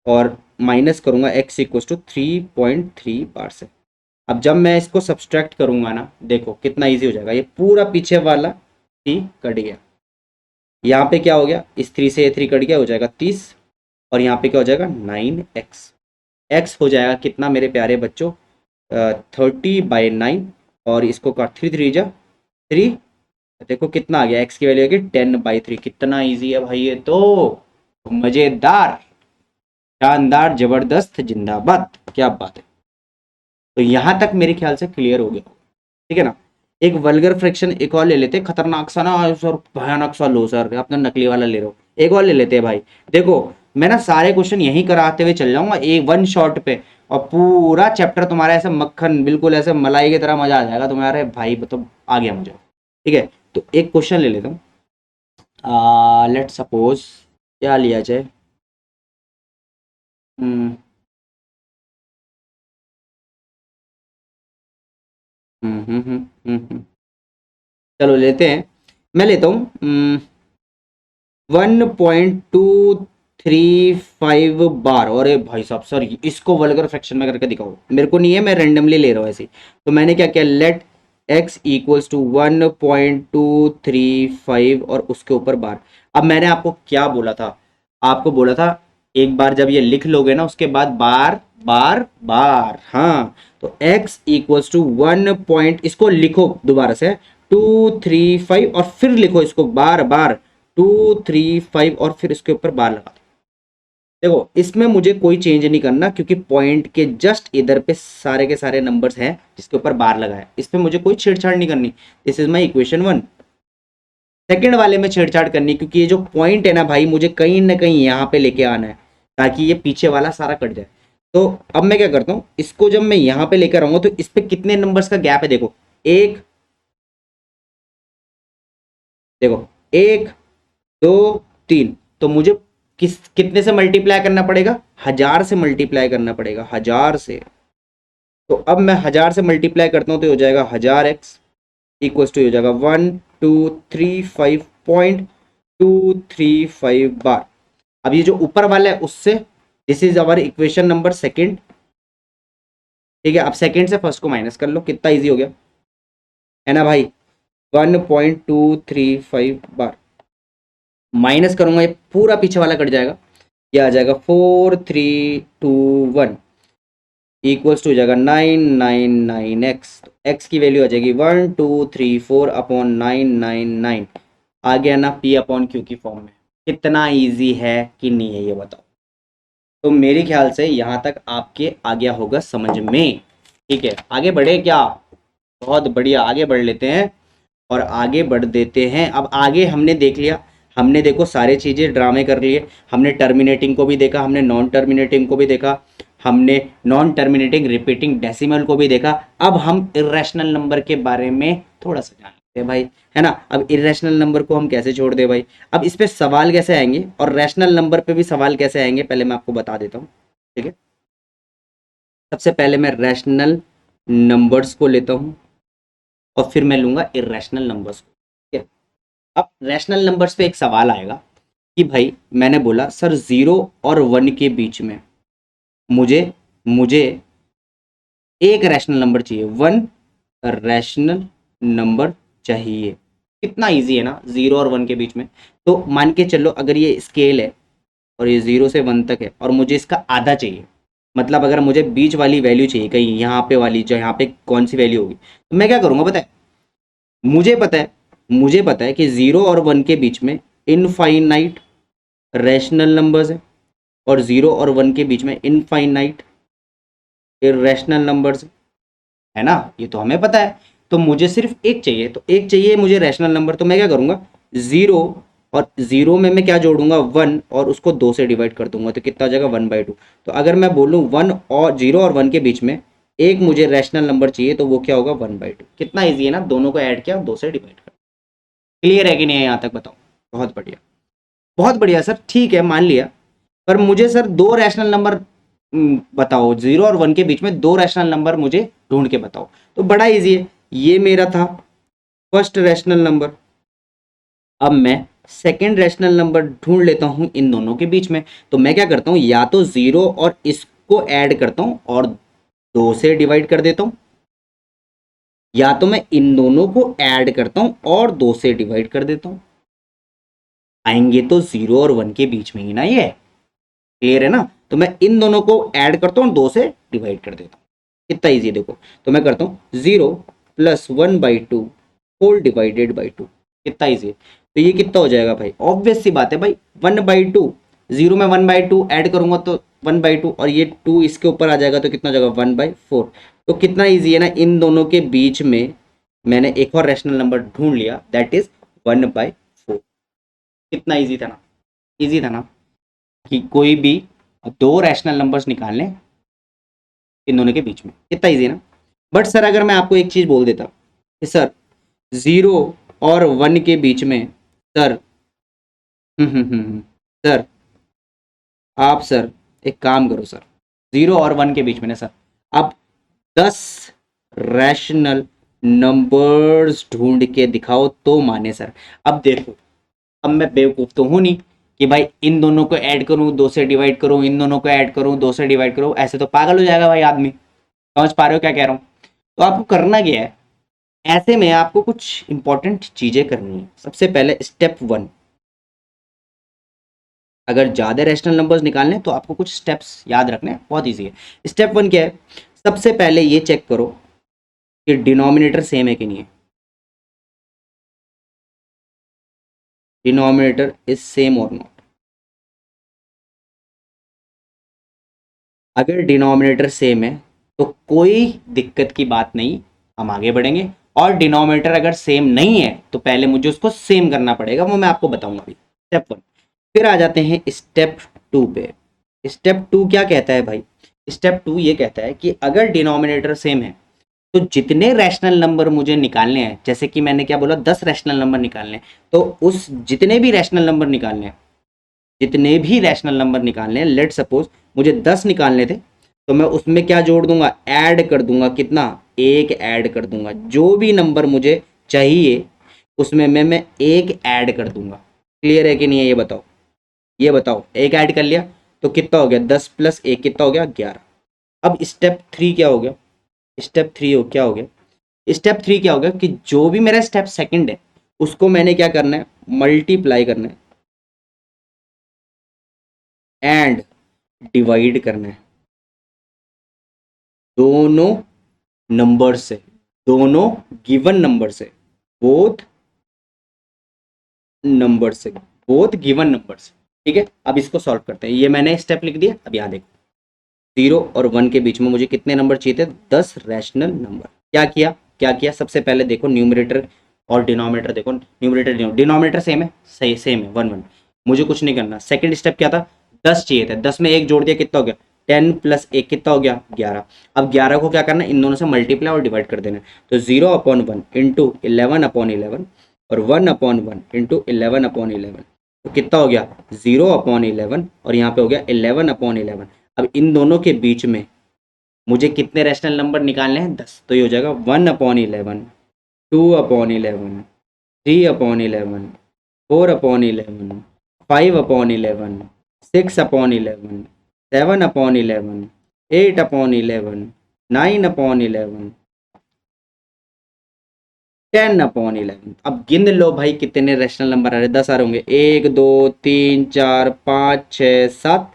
और माइनस करूंगा x इक्वल्स टू 3.3 बार से। अब जब मैं इसको सब्सट्रैक्ट करूंगा ना, देखो कितना इजी हो जाएगा, ये पूरा पीछे वाला 3 कट गया, यहाँ पे क्या हो गया, इस 3 से ये 3 कट गया, हो जाएगा 30, और यहाँ पे क्या हो जाएगा 9x। x हो जाएगा कितना मेरे प्यारे बच्चों, 30/9, और इसको काट 3 देखो कितना आ गया, x की वैल्यू आ गई 10/3। कितना इजी है भाई ये तो, मजेदार, शानदार, जबरदस्त, जिंदाबाद, क्या बात है। तो यहां तक मेरे ख्याल से क्लियर हो गया, ठीक है ना। एक वल्गर फ्रैक्शन एक और ले लेते, खतरनाक सा ना सर, भयानक सा लो सर, आपने नकली वाला ले रहे हो, एक और ले लेते हैं भाई। देखो मैं ना सारे क्वेश्चन यही कराते हुए चल जाऊंगा एक वन शॉट पे, और पूरा चैप्टर तुम्हारा ऐसे मक्खन, बिल्कुल ऐसे मलाई की तरह मजा आ जाएगा तुम्हारे भाई, तो आ गया मुझे। ठीक है, तो एक क्वेश्चन ले लेता हूँ, लेट सपोज क्या लिया जाए, हम्म चलो लेते हैं, मैं लेता हूँ 1.235 बार। और भाई साहब सर, इसको वल्गर फ्रैक्शन में करके दिखाओ, मेरे को नहीं है, मैं रेंडमली ले रहा हूँ ऐसे। तो मैंने क्या किया, लेट x इक्वल्स टू 1.235 और उसके ऊपर बार। अब मैंने आपको क्या बोला था, आपको बोला था एक बार जब ये लिख लोगे ना, उसके बाद बार बार बार, हाँ। तो x इक्वल्स टू 1 इसको लिखो दोबारा से, 235, और फिर लिखो इसको बार बार 235, और फिर इसके ऊपर बार लगा दो। देखो इसमें मुझे कोई चेंज नहीं करना, क्योंकि पॉइंट के जस्ट इधर पे सारे के सारे नंबर्स हैं जिसके ऊपर बार लगा है, इसमें मुझे कोई छेड़छाड़ नहीं करनी। This is my equation 1। Second वाले में छेड़छाड़ करनी, क्योंकि ये जो पॉइंट है ना भाई, मुझे कहीं ना कहीं यहाँ पे लेके आना है ताकि ये पीछे वाला सारा कट जाए। तो अब मैं क्या करता हूँ, इसको जब मैं यहाँ पे लेकर आऊंगा तो इस पे कितने नंबर्स का गैप है, देखो एक, देखो एक, दो, तीन। तो मुझे कितने से मल्टीप्लाई करना पड़ेगा, 1000 से मल्टीप्लाई करना पड़ेगा, 1000 से। तो अब मैं 1000 से मल्टीप्लाई करता हूँ तो हो जाएगा 1000x इक्वल टू हो जाएगा 1235.235 बार। अब ये जो ऊपर वाला है उससे, this is our equation number second, ठीक है। अब सेकंड से फर्स्ट को माइनस कर लो, कितना इजी हो गया है ना भाई, 1.235 बार। माइनस करूंगा ये पूरा पीछे वाला कट जाएगा, ये आ जाएगा 4321 इक्वल्स टू हो जाएगा 999x। तो x की वैल्यू आ जाएगी 1234/999। आ गया ना p अपॉन क्यू की फॉर्म में। कितना इजी है कि नहीं है ये बताओ। तो मेरे ख्याल से यहाँ तक आपके आ गया होगा समझ में, ठीक है। आगे बढ़े क्या, बहुत बढ़िया, आगे बढ़ लेते हैं और आगे बढ़ देते हैं। अब आगे हमने देख लिया, हमने देखो सारे चीज़ें ड्रामे कर लिए, हमने टर्मिनेटिंग को भी देखा, हमने नॉन टर्मिनेटिंग को भी देखा, हमने नॉन टर्मिनेटिंग रिपीटिंग डेसिमल को भी देखा। अब हम इरेशनल नंबर के बारे में थोड़ा सा जान लेते हैं भाई, है ना। अब इरेशनल नंबर को हम कैसे छोड़ दें भाई, अब इस पे सवाल कैसे आएंगे और रैशनल नंबर पे भी सवाल कैसे आएंगे, पहले मैं आपको बता देता हूँ, ठीक है। सबसे पहले मैं रैशनल नंबर्स को लेता हूँ और फिर मैं लूंगा इरेशनल नंबर्स को, ठीक है। अब रैशनल नंबर्स पे एक सवाल आएगा कि भाई मैंने बोला सर 0 और 1 के बीच में मुझे मुझे एक रैशनल नंबर चाहिए, 1 रैशनल नंबर चाहिए। कितना इजी है ना, 0 और 1 के बीच में। तो मान के चलो अगर ये स्केल है और ये 0 से 1 तक है और मुझे इसका आधा चाहिए, मतलब अगर मुझे बीच वाली वैल्यू चाहिए कहीं यहाँ पे वाली, जो यहाँ पे कौन सी वैल्यू होगी, तो मैं क्या करूँगा पता है, मुझे पता है, मुझे पता है कि 0 और 1 के बीच में इनफाइनाइट रैशनल नंबर्स है और 0 और 1 के बीच में इनफाइनाइट इरेशनल नंबर्स है ना, ये तो हमें पता है। तो मुझे सिर्फ एक चाहिए, तो एक चाहिए मुझे रैशनल नंबर। तो मैं क्या करूँगा, 0 और 0 में मैं क्या जोड़ूंगा, 1 और उसको 2 से डिवाइड कर दूंगा, तो कितना हो जाएगा 1/2। तो अगर मैं बोलूँ 0 और 1 के बीच में एक मुझे रैशनल नंबर चाहिए तो वो क्या होगा 1/2। कितना ईजी है ना, दोनों को ऐड किया 2 से डिवाइड कर। क्लियर है कि नहीं है यहाँ तक बताओ। बहुत बढ़िया, बहुत बढ़िया सर, ठीक है मान लिया। पर मुझे सर दो रैशनल नंबर बताओ, 0 और 1 के बीच में दो रैशनल नंबर मुझे ढूंढ के बताओ। तो बड़ा इजी है, ये मेरा था फर्स्ट रैशनल नंबर। अब मैं सेकेंड रैशनल नंबर ढूंढ लेता हूं इन दोनों के बीच में। तो मैं क्या करता हूं, या तो 0 और इसको ऐड करता हूं और 2 से डिवाइड कर देता हूं, या तो मैं इन दोनों को ऐड करता हूं और 2 से डिवाइड कर देता हूं। आएंगे तो 0 और 1 के बीच में ही ना ये, क्लियर है ना। तो मैं इन दोनों को ऐड करता हूँ, 2 से डिवाइड कर देता हूँ। कितना ईजी है देखो। तो मैं करता हूँ 0 + 1/2 होल डिवाइडेड बाई 2। कितना ईजी है। तो ये कितना हो जाएगा भाई, ऑब्वियस सी बात है भाई 1/2। 0 में 1/2 ऐड करूंगा तो 1/2 और ये 2 इसके ऊपर आ जाएगा तो कितना हो जाएगा 1/4। तो कितना ईजी है ना, इन दोनों के बीच में मैंने एक और रैशनल नंबर ढूंढ लिया, दैट इज 1/4। कितना ईजी था ना, ईजी था ना कि कोई भी दो रैशनल नंबर्स निकालने इन दोनों के बीच में। कितना ईजी है ना। बट सर अगर मैं आपको एक चीज बोल देता कि सर 0 और 1 के बीच में सर सर आप सर एक काम करो सर, 0 और 1 के बीच में ना सर आप 10 रैशनल नंबर्स ढूंढ के दिखाओ तो माने सर। अब देखो, अब मैं बेवकूफ तो हूं नहीं कि भाई इन दोनों को ऐड करूं 2 से डिवाइड करूं, इन दोनों को ऐड करूं 2 से डिवाइड करूं, ऐसे तो पागल हो जाएगा भाई आदमी। समझ पा रहे हो क्या कह रहा हूं। तो आपको करना क्या है, ऐसे में आपको कुछ इंपॉर्टेंट चीजें करनी है। सबसे पहले स्टेप 1, अगर ज्यादा रैशनल नंबर्स निकालने तो आपको कुछ स्टेप्स याद रखने, बहुत ईजी है। स्टेप 1 क्या है, सबसे पहले ये चेक करो कि डिनोमिनेटर सेम है कि नहीं है। डिनोमिनेटर इज सेम और नॉट। अगर डिनोमिनेटर सेम है तो कोई दिक्कत की बात नहीं, हम आगे बढ़ेंगे। और डिनोमिनेटर अगर सेम नहीं है तो पहले मुझे उसको सेम करना पड़ेगा, वो मैं आपको बताऊंगा अभी, स्टेप 1। फिर आ जाते हैं स्टेप 2 पे। स्टेप 2 क्या कहता है भाई? स्टेप 2 ये कहता है कि अगर डिनोमिनेटर सेम है तो जितने रैशनल नंबर मुझे निकालने हैं, जैसे कि मैंने क्या बोला, 10 रैशनल नंबर निकालने हैं, तो उस जितने भी रैशनल नंबर निकालने हैं, जितने भी रैशनल नंबर निकालने हैं, लेट सपोज मुझे 10 निकालने थे, तो मैं उसमें क्या जोड़ दूंगा, ऐड कर दूंगा, कितना, एक ऐड कर दूंगा। जो भी नंबर मुझे चाहिए उसमें मैं एक ऐड कर दूंगा। क्लियर है कि नहीं है ये बताओ? ये बताओ, एक ऐड कर लिया तो कितना हो गया, 10 प्लस एक कितना हो गया, 11। अब स्टेप 3 क्या हो गया? स्टेप 3 हो क्या हो गया? स्टेप 3 क्या हो गया कि जो भी मेरा स्टेप सेकंड है उसको मैंने क्या करना है, मल्टीप्लाई करना है एंड डिवाइड करना है दोनों नंबर से, दोनों गिवन नंबर से, बोथ नंबर से, बोथ गिवन नंबर से। ठीक है, अब इसको सॉल्व करते हैं। ये मैंने स्टेप लिख दिया। अब यहाँ देखो, 0 और 1 के बीच में मुझे कितने नंबर चाहिए थे, 10 रैशनल नंबर। क्या किया सबसे पहले देखो, न्यूमरेटर और डिनोमिनेटर देखो, न्यूमरेटर डिनोमिनेटर सेम है, सही सेम है, 1 1। मुझे कुछ नहीं करना। सेकंड स्टेप क्या था, 10 चाहिए थे, 10 में एक जोड़ दिया, कितना हो गया, 10 प्लस एक कितना हो गया, 11। अब 11 को क्या करना है, इन दोनों से मल्टीप्लाई और डिवाइड कर देना है। तो 0/1 इंटू 11/11 और 1/1 इंटू 11/11, तो कितना हो गया, 0/11 और यहाँ पे हो गया 11/11। अब इन दोनों के बीच में मुझे कितने रैशनल नंबर निकालने हैं, 10। तो ये हो जाएगा 1/11, 2/11, 3/11, 4/11, 5/11, 6/11, 7/11, 8/11, 9/11, 10/11। अब गिन लो भाई कितने रैशनल नंबर आ रहे हैं, 10 आ रहे होंगे, 1 2 3 4 5 6 7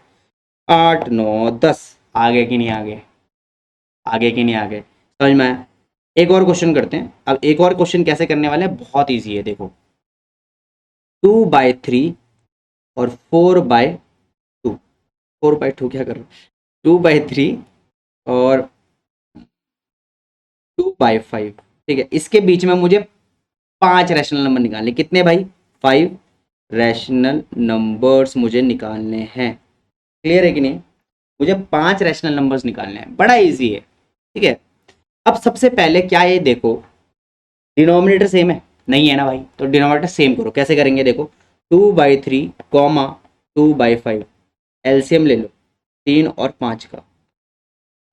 8 9 10। आगे कि नहीं आगे? आगे कि नहीं आगे? समझ में आया? एक और क्वेश्चन करते हैं। अब एक और क्वेश्चन कैसे करने वाले हैं, बहुत ईजी है, देखो, 2/3 और 4/2। 4/2 क्या कर रहा हूँ, 2/3 और 2/5। ठीक है, इसके बीच में मुझे 5 रैशनल नंबर निकालने, कितने भाई, 5 रैशनल नंबर्स मुझे निकालने हैं। क्लियर है कि नहीं? मुझे 5 रैशनल नंबर्स निकालने हैं, बड़ा इजी है। ठीक है, अब सबसे पहले क्या, ये देखो, डिनोमिनेटर सेम है, नहीं है ना भाई, तो डिनोमिनेटर सेम करो। कैसे करेंगे, देखो, 2/3 कॉमा 2/5, एलसीएम ले लो, 3 और 5 का,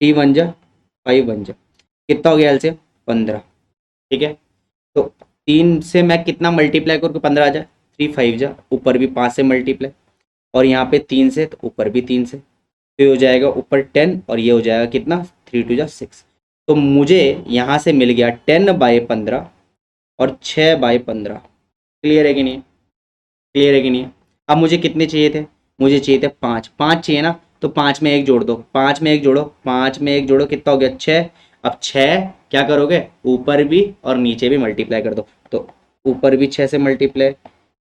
3 1 जा 5 1 जा, कितना हो गया एलसीएम, 15। ठीक है, तो 3 से मैं कितना मल्टीप्लाई करूँ, 15 आ जाए, 3 5 जा, ऊपर भी 5 से मल्टीप्लाई, और यहाँ पे 3 से, तो ऊपर भी 3 से, तो ये हो जाएगा ऊपर 10 और ये हो जाएगा कितना, 3 2 जा 6। तो मुझे यहाँ से मिल गया 10/15 और 6/15। क्लियर है कि नहीं? क्लियर है कि नहीं? अब मुझे कितने चाहिए थे, मुझे चाहिए थे 5, 5 चाहिए ना, तो 5 में एक जोड़ दो, 5 में एक जोड़ो, 5 में एक जोड़ो, कितना हो गया, 6। अब 6 क्या करोगे, ऊपर भी और नीचे भी मल्टीप्लाई कर दो, तो ऊपर भी 6 से मल्टीप्लाई,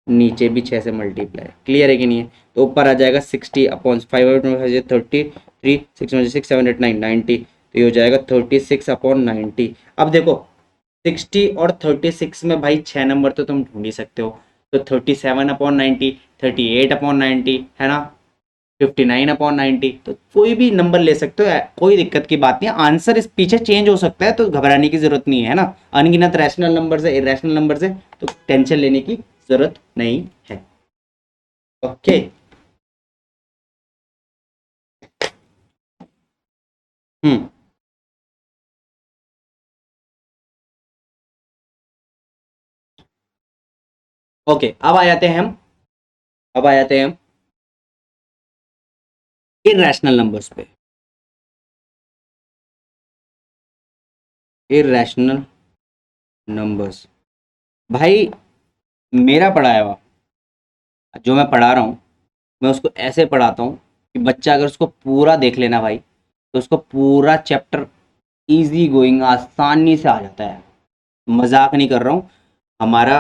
नीचे भी 6 से मल्टीप्लाई। क्लियर है कि नहीं है? तो ऊपर आ जाएगा 60/5, 33, 6 6 7 8 9 90, तो ये हो जाएगा 36/90। अब देखो, 60 और 36 में भाई 6 नंबर तो तुम ढूंढ ही सकते हो, तो 37/90, 38/90 है ना, 59/90, तो कोई भी नंबर ले सकते हो, कोई दिक्कत की बात नहीं है। आंसर इस पीछे चेंज हो सकता है, तो घबराने की जरूरत नहीं है ना। अनगिनत रैशनल नंबर से, इरेशनल नंबर से, तो टेंशन लेने की जरूरत नहीं है। ओके, हम्म, ओके, अब आ जाते हैं हम, अब आ जाते हैं हम इरेशनल नंबर्स पे। इरेशनल नंबर्स, भाई मेरा पढ़ाया हुआ, जो मैं पढ़ा रहा हूँ, मैं उसको ऐसे पढ़ाता हूँ कि बच्चा अगर उसको पूरा देख लेना भाई, तो उसको पूरा चैप्टर इजी गोइंग आसानी से आ जाता है। मजाक नहीं कर रहा हूँ। हमारा,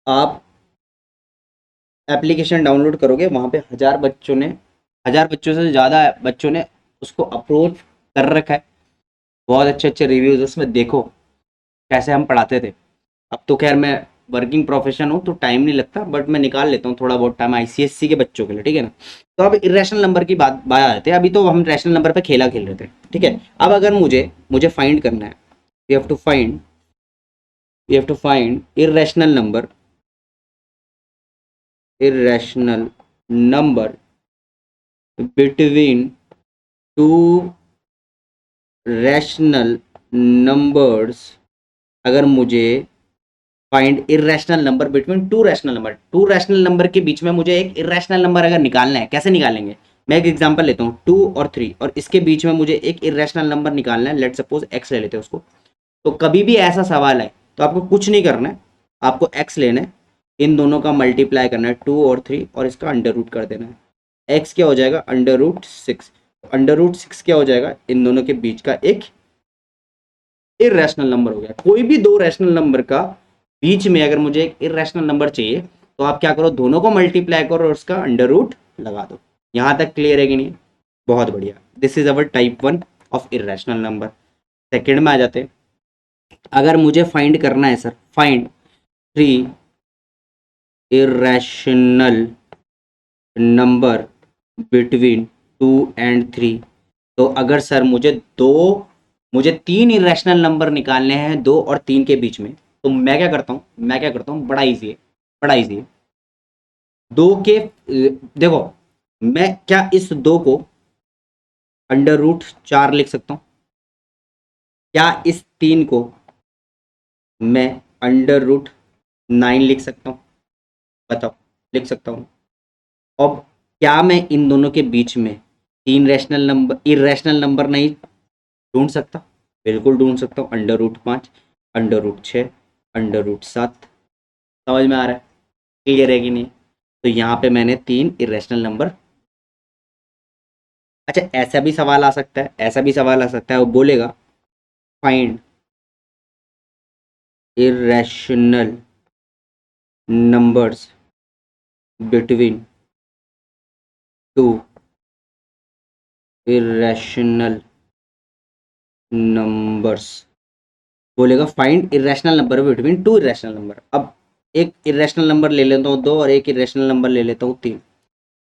आप एप्लीकेशन डाउनलोड करोगे, वहाँ पे 1000 बच्चों से ज़्यादा बच्चों ने उसको अप्रोच कर रखा है। बहुत अच्छे अच्छे रिव्यूज उसमें देखो कैसे हम पढ़ाते थे। अब तो खैर मैं वर्किंग प्रोफेशन हूँ तो टाइम नहीं लगता, बट मैं निकाल लेता हूँ थोड़ा बहुत टाइम आईसीएससी के बच्चों के लिए, ठीक है ना। तो अब इरेशनल नंबर की बात आते हैं, अभी तो हम रैशनल नंबर पे खेला खेल रहे थे, ठीक है। अब अगर मुझे मुझे फाइंड करना है, we have to find irrational number, irrational number between two rational numbers. अगर मुझे find irrational number between two rational number के बीच में मुझे एक इरेशनल नंबर अगर निकालना है, कैसे निकालेंगे। मैं एक एग्जांपल लेता हूँ 2 और 3, और इसके बीच में मुझे एक इरेशनल नंबर निकालना है, लेट सपोज एक्स ले लेते हैं उसको। तो कभी भी ऐसा सवाल है तो आपको कुछ नहीं करना है, आपको एक्स लेना है, इन दोनों का मल्टीप्लाई करना है 2 और 3, और इसका अंडर रूट कर देना है। एक्स क्या हो जाएगा, √6। √6 क्या हो जाएगा, इन दोनों के बीच का एक इरेशनल नंबर हो गया। कोई भी दो रैशनल नंबर का बीच में अगर मुझे एक इरेशनल नंबर चाहिए तो आप क्या करो, दोनों को मल्टीप्लाई करो और उसका अंडर रूट लगा दो। यहां तक क्लियर है कि नहीं। बहुत बढ़िया, this is our type 1 of irrational number. Second में आ जाते हैं। अगर मुझे फाइंड करना है sir, find 3 irrational number between 2 and 3। तो अगर सर मुझे 3 इरेशनल नंबर निकालने हैं 2 और 3 के बीच में, तो मैं क्या करता हूँ, बड़ा इजी है, बड़ा इजी है। दो के देखो, मैं क्या इस 2 को √4 लिख सकता हूँ, क्या इस 3 को मैं √9 लिख सकता हूँ, बताओ। लिख सकता हूँ। अब क्या मैं इन दोनों के बीच में 3 इरेशनल नंबर नहीं ढूंढ सकता। बिल्कुल ढूंढ सकता हूँ, √5, √6, √7। समझ में आ रहा है, क्लियर है कि नहीं। तो यहाँ पे मैंने 3 इरेशनल नंबर। अच्छा, ऐसा भी सवाल आ सकता है, ऐसा भी सवाल आ सकता है, वो बोलेगा find irrational numbers between 2 irrational numbers. बोलेगा find irrational number between 2 irrational number. अब एक इरेशनल नंबर ले लेता हूँ 2, और एक इरेशनल नंबर ले लेता हूँ 3।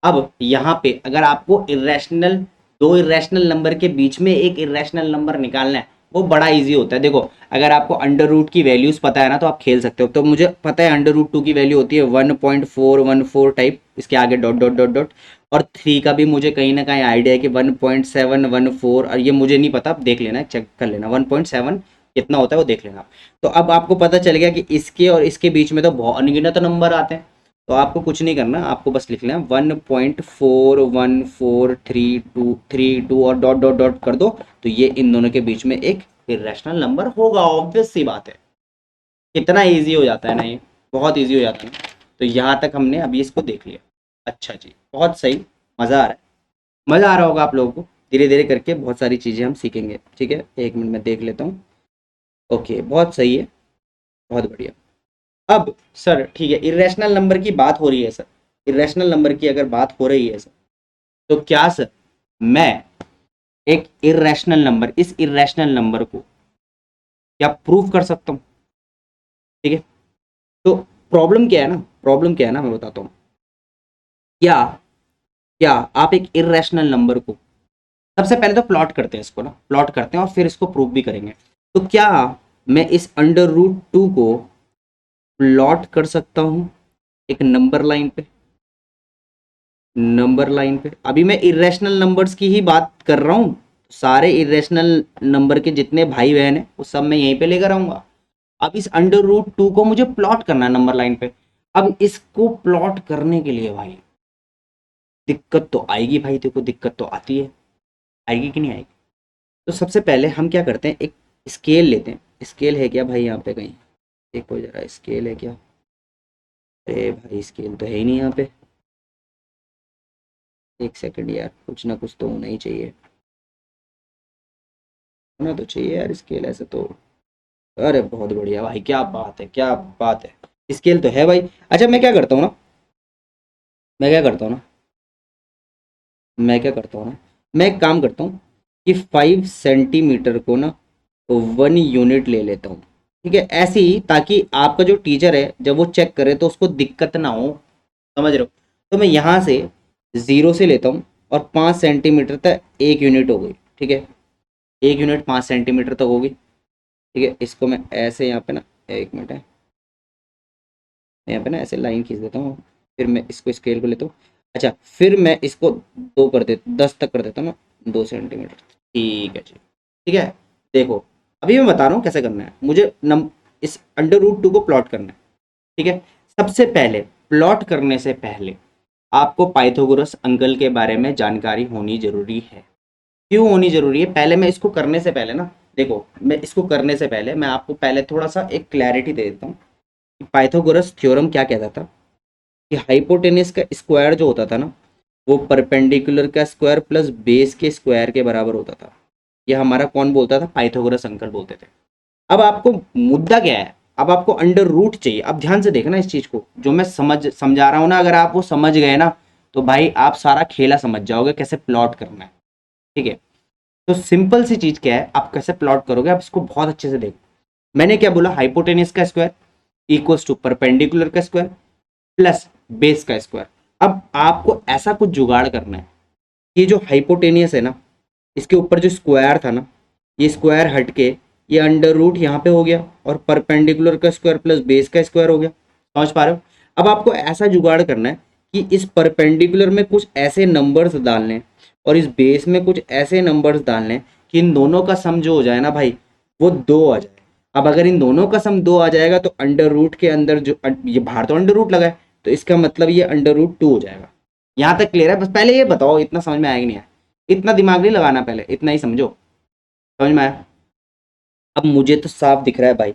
अब यहाँ पे अगर आपको इरेशनल, 2 इरेशनल नंबर के बीच में एक इरेशनल नंबर निकालना है, वो बड़ा इजी होता है। देखो, अगर आपको अंडर रूट की वैल्यूज पता है ना तो आप खेल सकते हो। तो मुझे पता है √2 की वैल्यू होती है 1.414 टाइप, इसके आगे डॉट डॉट डॉट डॉट। और 3 का भी मुझे कहीं ना कहीं आइडिया है कि 1.714, और ये मुझे नहीं पता, आप देख लेना, चेक कर लेना 1.7 कितना होता है वो देख लेना। तो अब आपको पता चल गया कि इसके और इसके बीच में तो बहुत अनगिनत नंबर आते हैं। तो आपको कुछ नहीं करना, आपको बस लिख लेना 1.41432 और डॉट डॉट डॉट कर दो। तो ये इन दोनों के बीच में एक इरेशनल नंबर होगा, ऑब्वियस सी बात है। कितना इजी हो जाता है ना ये, बहुत इजी हो जाता है ना। तो यहाँ तक हमने अभी इसको देख लिया। अच्छा जी, बहुत सही, मज़ा आ रहा है। मज़ा आ रहा होगा आप लोगों को। धीरे धीरे करके बहुत सारी चीज़ें हम सीखेंगे, ठीक है। 1 मिनट में देख लेता हूँ। ओके, बहुत सही है, बहुत बढ़िया। अब सर ठीक है, इरेशनल नंबर की बात हो रही है सर, इरेशनल नंबर की अगर बात हो रही है सर, तो क्या सर मैं एक इरेशनल नंबर, इस इरेशनल नंबर को क्या प्रूव कर सकता हूँ, ठीक है। तो प्रॉब्लम क्या है ना, प्रॉब्लम क्या है ना, मैं बताता हूँ। क्या क्या आप एक इरेशनल नंबर को, सबसे पहले तो प्लॉट करते हैं इसको ना, प्लॉट करते हैं और फिर इसको प्रूव भी करेंगे। तो क्या मैं इस √2 को प्लॉट कर सकता हूँ एक नंबर लाइन पे, नंबर लाइन पे। अभी मैं इरेशनल नंबर्स की ही बात कर रहा हूँ, सारे इरेशनल नंबर के जितने भाई बहन है वो सब मैं यहीं पे लेकर आऊंगा। अब इस √2 को मुझे प्लॉट करना है नंबर लाइन पे। अब इसको प्लॉट करने के लिए भाई दिक्कत तो आएगी, भाई देखो दिक्कत तो आती है, आएगी कि नहीं आएगी। तो सबसे पहले हम क्या करते हैं, एक स्केल लेते हैं। स्केल है क्या भाई यहाँ पे कहीं, देखो जरा स्केल है क्या। अरे भाई स्केल तो है ही नहीं यहाँ पे। एक सेकंड यार, कुछ ना कुछ तो होना ही चाहिए, होना तो चाहिए यार स्केल ऐसे तो। अरे बहुत बढ़िया भाई, क्या बात है, क्या बात है, स्केल तो है भाई। अच्छा मैं क्या करता हूँ ना, मैं क्या करता हूँ ना मैं क्या करता हूँ ना, मैं एक काम करता हूँ कि 5 सेंटीमीटर को ना 1 यूनिट ले लेता हूँ, ठीक है, ऐसे ही, ताकि आपका जो टीचर है जब वो चेक करे तो उसको दिक्कत ना हो, समझ रहे हो। तो मैं यहाँ से 0 से लेता हूँ और 5 सेंटीमीटर तक 1 यूनिट हो गई, ठीक है, 1 यूनिट 5 सेंटीमीटर तक होगी, ठीक है। इसको मैं ऐसे यहाँ पे ना, 1 मिनट है, यहाँ पे ना ऐसे लाइन खींच देता हूँ, फिर मैं इसको स्केल को लेता हूँ। अच्छा, फिर मैं इसको 2 कर देता, 10 तक कर देता हूँ ना, 2 सेंटीमीटर, ठीक है जी, ठीक है। देखो, अभी मैं बता रहा हूँ कैसे करना है, मुझे इस अंडर रूट 2 को प्लॉट करना है, ठीक है। सबसे पहले प्लॉट करने से पहले आपको पाइथागोरस अंकल के बारे में जानकारी होनी जरूरी है। क्यों होनी जरूरी है? पहले मैं इसको करने से पहले ना, देखो, मैं इसको करने से पहले मैं आपको पहले थोड़ा सा एक क्लैरिटी दे देता हूँ कि पाइथागोरस थ्योरम क्या कहता था, कि हाइपोटेनस का स्क्वायर जो होता था ना, वो परपेंडिकुलर का स्क्वायर प्लस बेस के स्क्वायर के बराबर होता था। यह हमारा कौन बोलता था? पाइथागोरस अंकल बोलते थे। अब आपको मुद्दा क्या है, अब आपको अंडर रूट चाहिए। अब ध्यान से देखना इस चीज को, जो मैं समझा रहा हूँ ना, अगर आप वो समझ गए ना, तो भाई आप सारा खेला समझ जाओगे कैसे प्लॉट करना है, ठीक है। तो सिंपल सी चीज क्या है, आप कैसे प्लॉट करोगे, आप इसको बहुत अच्छे से देखो। मैंने क्या बोला? हाइपोटेनस का स्क्वायर इक्वल्स टू परपेंडिकुलर का स्क्वायर प्लस बेस का स्क्वायर। अब आपको ऐसा कुछ जुगाड़ करना है कि जो हाइपोटेनियस है ना, इसके ऊपर जो स्क्वायर था ना, ये स्क्वायर हट के ये अंडर रूट यहाँ पे हो गया, और परपेंडिकुलर का स्क्वायर प्लस बेस का स्क्वायर हो गया। समझ पा रहे हो? अब आपको ऐसा जुगाड़ करना है कि इस परपेंडिकुलर में कुछ ऐसे नंबर्स डालने और इस बेस में कुछ ऐसे नंबर्स डालने कि इन दोनों का सम जो हो जाए ना भाई, वो 2 आ जाए। अब अगर इन दोनों का सम 2 आ जाएगा तो अंडर रूट के अंदर जो ये बाहर तो अंडर रूट लगा है, तो इसका मतलब ये अंडर रूट 2 हो जाएगा। यहाँ तक क्लियर है? बस पहले ये बताओ, इतना समझ में आया कि नहीं आया? इतना दिमाग नहीं लगाना, पहले इतना ही समझो। समझ में आया? अब मुझे तो साफ दिख रहा है भाई,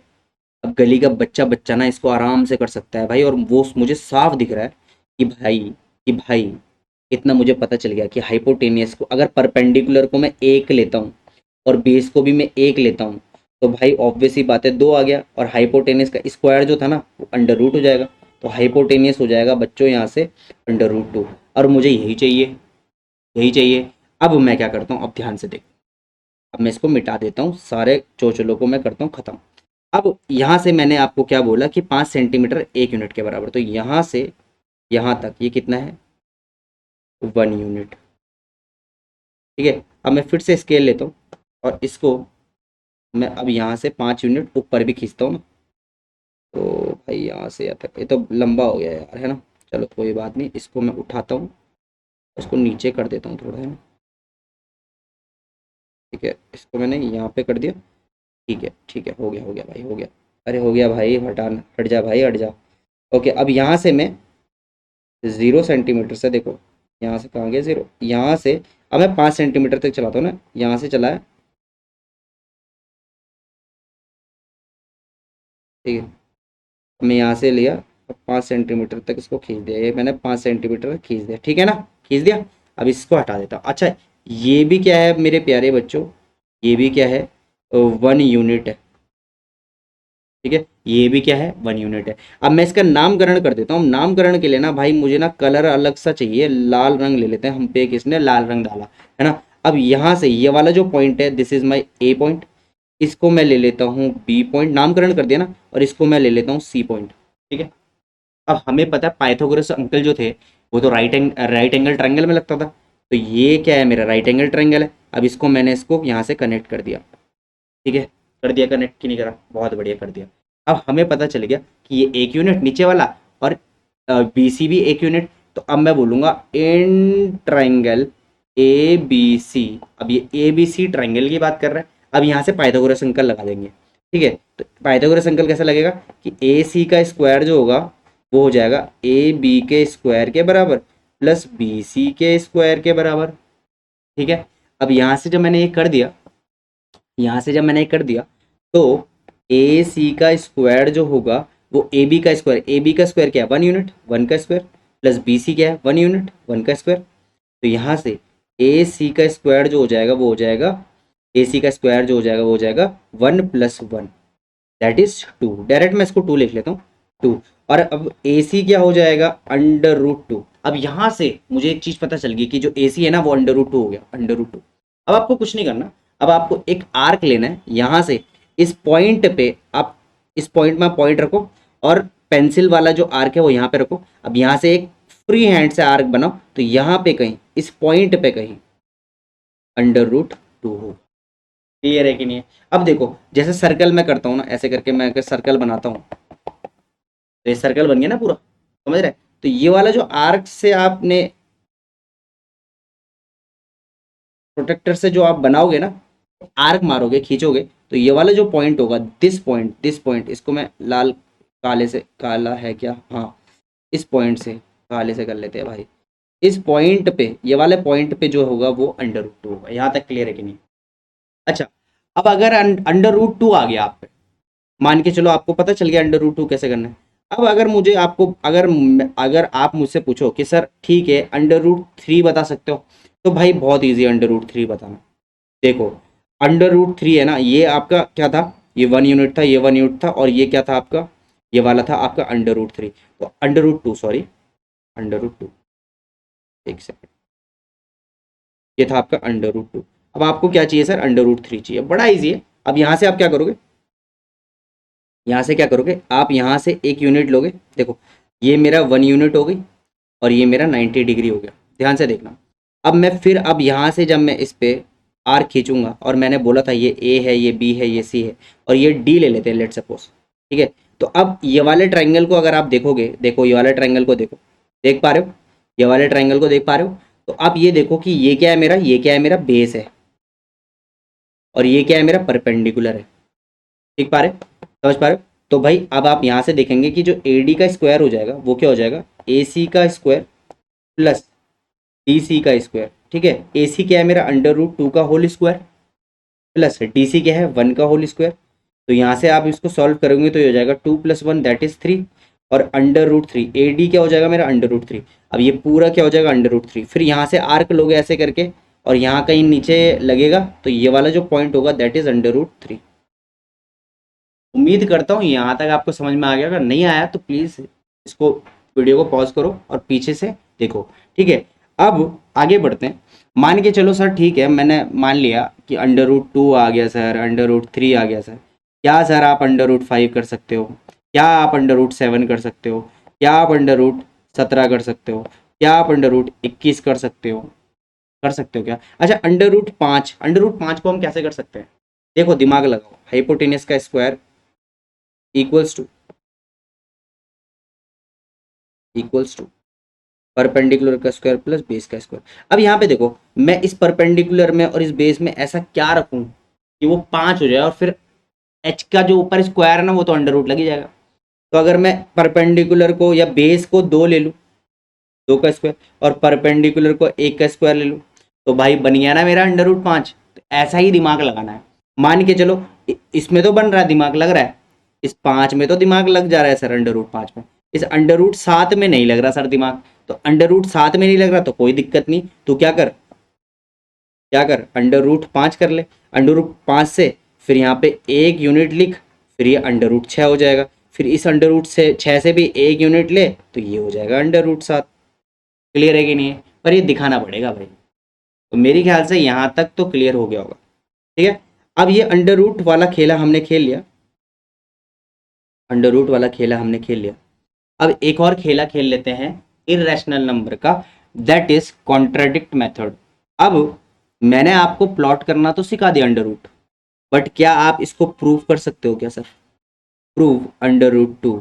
अब गली का बच्चा बच्चा ना इसको आराम से कर सकता है भाई, और वो मुझे साफ दिख रहा है कि भाई, कि भाई इतना मुझे पता चल गया कि हाइपोटेनियस को अगर परपेंडिकुलर को मैं 1 लेता हूँ और बेस को भी मैं 1 लेता हूँ, तो भाई ऑब्वियस ही बात है 2 आ गया, और हाइपोटेनियस का स्क्वायर जो था ना वो अंडर रूट हो जाएगा, तो हाइपोटेनियस हो जाएगा बच्चों यहाँ से अंडर रूट 2। और मुझे यही चाहिए, यही चाहिए। अब मैं क्या करता हूँ, अब ध्यान से देखो, अब मैं इसको मिटा देता हूँ, सारे चोचलों को मैं करता हूँ खत्म। अब यहाँ से मैंने आपको क्या बोला कि 5 सेंटीमीटर 1 यूनिट के बराबर, तो यहाँ से यहाँ तक ये कितना है? 1 यूनिट, ठीक है। अब मैं फिर से स्केल लेता हूँ और इसको मैं अब यहाँ से 5 यूनिट ऊपर भी खींचता हूँ ना, तो भाई यहाँ से यहाँ तक ये तो लंबा हो गया यार, है ना। चलो कोई बात नहीं, इसको मैं उठाता हूँ, इसको नीचे कर देता हूँ थोड़ा, है ना, ठीक है। इसको मैंने यहाँ पे कर दिया, ठीक है, ठीक है, हो गया भाई, हो गया। अरे हो गया भाई, हटाना, हट जा भाई, हट जा। ओके, अब यहाँ से मैं 0 सेंटीमीटर से, देखो यहाँ से कहाँ गया 0, यहाँ से अब मैं 5 सेंटीमीटर तक चलाता हूँ ना, यहाँ से चला है, ठीक है। मैं यहाँ से लिया, अब 5 सेंटीमीटर तक इसको खींच दिया, ये मैंने 5 सेंटीमीटर खींच दिया, ठीक है ना, खींच दिया। अब इसको हटा देता हूँ। अच्छा, ये भी क्या है मेरे प्यारे बच्चों, ये भी क्या है? 1 यूनिट है, ठीक है, ये भी क्या है? 1 यूनिट है। अब मैं इसका नामकरण कर देता हूँ। नामकरण के लिए ना भाई मुझे ना कलर अलग सा चाहिए, लाल रंग ले लेते हैं हम पे, किसने लाल रंग डाला है ना। अब यहाँ से ये वाला जो पॉइंट है, this is my A point, इसको मैं ले लेता हूँ बी पॉइंट, नामकरण कर दिया ना, और इसको मैं ले लेता हूँ सी पॉइंट, ठीक है। अब हमें पता है पाइथागोरस अंकल जो थे वो तो राइट एंगल ट्रायंगल में लगता था, तो ये क्या है? मेरा राइट एंगल ट्रायंगल है। अब इसको मैंने इसको यहाँ से कनेक्ट कर दिया, ठीक है, कर दिया कनेक्ट कि नहीं करा? बहुत बढ़िया कर दिया। अब हमें पता चल गया कि ये 1 यूनिट नीचे वाला और बी सी भी 1 यूनिट, तो अब मैं बोलूँगा in triangle A B C. अब ये ए बी सी ट्राइंगल की बात कर रहा है। अब यहाँ से पाइथागोरस अंकल लगा देंगे, ठीक है। तो पाइथागोरस अंकल कैसा लगेगा कि ए सी का स्क्वायर जो होगा वो हो जाएगा ए बी के स्क्वायर के बराबर प्लस बी सी के स्क्वायर के बराबर, ठीक है। अब यहाँ से जब मैंने ये कर दिया, यहाँ से जब मैंने कर दिया, तो ए सी का स्क्वायर जो होगा वो ए बी का स्क्वायर, ए बी का स्क्वायर क्या है? 1 यूनिट, 1 का स्क्वायर, प्लस बी सी क्या है? 1 यूनिट, 1 का स्क्वायर। तो यहाँ से ए सी का स्क्वायर जो हो जाएगा वो हो जाएगा, ए सी का स्क्वायर जो हो जाएगा वो हो जाएगा 1 + 1, दैट इज 2। डायरेक्ट मैं इसको 2 लिख लेता हूँ, 2। और अब ए सी क्या हो जाएगा? Under root 2। अब यहाँ से मुझे एक चीज़ पता चल गई कि जो ए सी है ना वो अंडर रूट 2 हो गया, अंडर रूट 2। अब आपको कुछ नहीं करना, अब आपको एक आर्क लेना है, यहाँ से इस पॉइंट पे आप इस पॉइंट में पॉइंट रखो और पेंसिल वाला जो आर्क है वो यहाँ पे रखो। अब यहाँ से एक फ्री हैंड से आर्क बनाओ, तो यहाँ पे कहीं इस पॉइंट पे कहीं √2 हो। क्लियर है कि नहीं है? अब देखो जैसे सर्कल में करता हूँ ना, ऐसे करके मैं अगर सर्कल बनाता हूँ तो ये सर्कल बन गया ना पूरा, समझ रहे? तो ये वाला जो आर्क से आपने प्रोटेक्टर से जो आप बनाओगे ना, आर्क मारोगे खींचोगे, तो ये वाला जो पॉइंट होगा, दिस पॉइंट, इसको मैं लाल काले से, काला है क्या, हाँ, इस पॉइंट से काले से कर लेते हैं भाई। इस पॉइंट पे, ये वाले पॉइंट पे जो होगा वो √2 होगा। यहाँ तक क्लियर है कि नहीं? अच्छा, अब अगर √2 आ गया आप पे, मान के चलो आपको पता चल गया √2 कैसे करना है। अब अगर मुझे आपको अगर आप मुझसे पूछो कि सर ठीक है √3 बता सकते हो, तो भाई बहुत ईजी है √3 बताना। देखो √3 है ना, ये आपका क्या था, ये 1 यूनिट था, ये 1 यूनिट था, और ये क्या था आपका, ये वाला था आपका √3। तो √2, सॉरी √2, एक सेकंड, ये था आपका √2। अब आपको क्या चाहिए सर, √3 चाहिए। बड़ा ईजी है। अब यहाँ से आप क्या करोगे, यहाँ से क्या करोगे, आप यहाँ से एक यूनिट लोगे। देखो ये मेरा 1 यूनिट हो गई और ये मेरा 90 डिग्री हो गया। ध्यान से देखना। अब मैं फिर अब यहाँ से जब मैं इस पे आर खींचूंगा, और मैंने बोला था ये ए है, ये बी है, ये सी है, और ये डी ले लेते हैं लेट सपोज, ठीक है। तो अब ये वाले ट्राइंगल को अगर आप देखोगे, देखो ये वाले ट्राइंगल को देखो, देख पा रहे हो, ये वाले ट्राइंगल को देख पा रहे हो। तो आप ये देखो कि ये क्या है मेरा, ये क्या है मेरा, बेस है, और ये क्या है मेरा, परपेंडिकुलर है। देख पा रहे, समझ पा रहे हो? तो भाई अब आप यहाँ से देखेंगे कि जो ए डी का स्क्वायर हो जाएगा वो क्या हो जाएगा, ए सी का स्क्वायर प्लस डी सी का स्क्वायर। ठीक है, ए सी क्या है मेरा, √2 का whole square, plus D C क्या है, 1 का होल स्क्वायर। तो यहाँ से आप इसको सॉल्व करोगे तो ये हो जाएगा 2 + 1 दैट इज 3, और √3 ए डी क्या हो जाएगा मेरा, √3। अब ये पूरा क्या हो जाएगा, √3। फिर यहाँ से आर्क लोगे ऐसे करके, और यहाँ कहीं नीचे लगेगा, तो ये वाला जो पॉइंट होगा दैट इज √3। उम्मीद करता हूँ यहाँ तक आपको समझ में आ गया। अगर नहीं आया तो प्लीज़ इसको, वीडियो को पॉज करो और पीछे से देखो, ठीक है। अब आगे बढ़ते हैं। मान के चलो सर ठीक है, मैंने मान लिया कि √2 आ गया सर, √3 आ गया सर। क्या सर आप √5 कर सकते हो, क्या आप √7 कर सकते हो, क्या आप √17 कर सकते हो, क्या आप √21 कर सकते हो क्या? अच्छा √5 को हम कैसे कर सकते हैं? देखो दिमाग लगाओ, हाइपोटेनस का स्क्वायर इक्वल्स टू परपेंडिकुलर का स्क्वायर प्लस बेस का स्क्वायर। अब यहाँ पे देखो, मैं इस परपेंडिकुलर में और इस बेस में ऐसा क्या रखूं कि वो 5 हो जाए, और फिर एच का जो ऊपर स्क्वायर है ना वो तो √, लग ही जाएगा। तो अगर मैं परपेंडिकुलर को या बेस को 2 ले लूँ, 2 का स्क्वायर, और परपेंडिकुलर को 1 का स्क्वायर ले लूँ, तो भाई बन गया ना मेरा √5। तो ऐसा ही दिमाग लगाना है। मान के चलो इसमें तो बन रहा है, दिमाग लग रहा है, इस 5 में तो दिमाग लग जा रहा है सर, √5 में। इस √7 में नहीं लग रहा सर दिमाग, तो √7 में नहीं लग रहा तो कोई दिक्कत नहीं, तो क्या कर √5 कर ले। √5 से फिर यहाँ पे एक यूनिट लिख, फिर ये √6 हो जाएगा। फिर इस √6 से भी एक यूनिट ले, तो ये हो जाएगा √7। क्लियर है कि नहीं है? पर ये दिखाना पड़ेगा भाई। तो मेरे ख्याल से यहाँ तक तो क्लियर हो गया होगा, ठीक है। अब ये √ वाला खेला हमने खेल लिया, अब एक और खेला खेल लेते हैं इरेशनल नंबर का, दैट इज कॉन्ट्राडिक्ट मेथड। अब मैंने आपको प्लॉट करना तो सिखा दिया √ बट क्या आप इसको प्रूव कर सकते हो क्या sir? Prove √2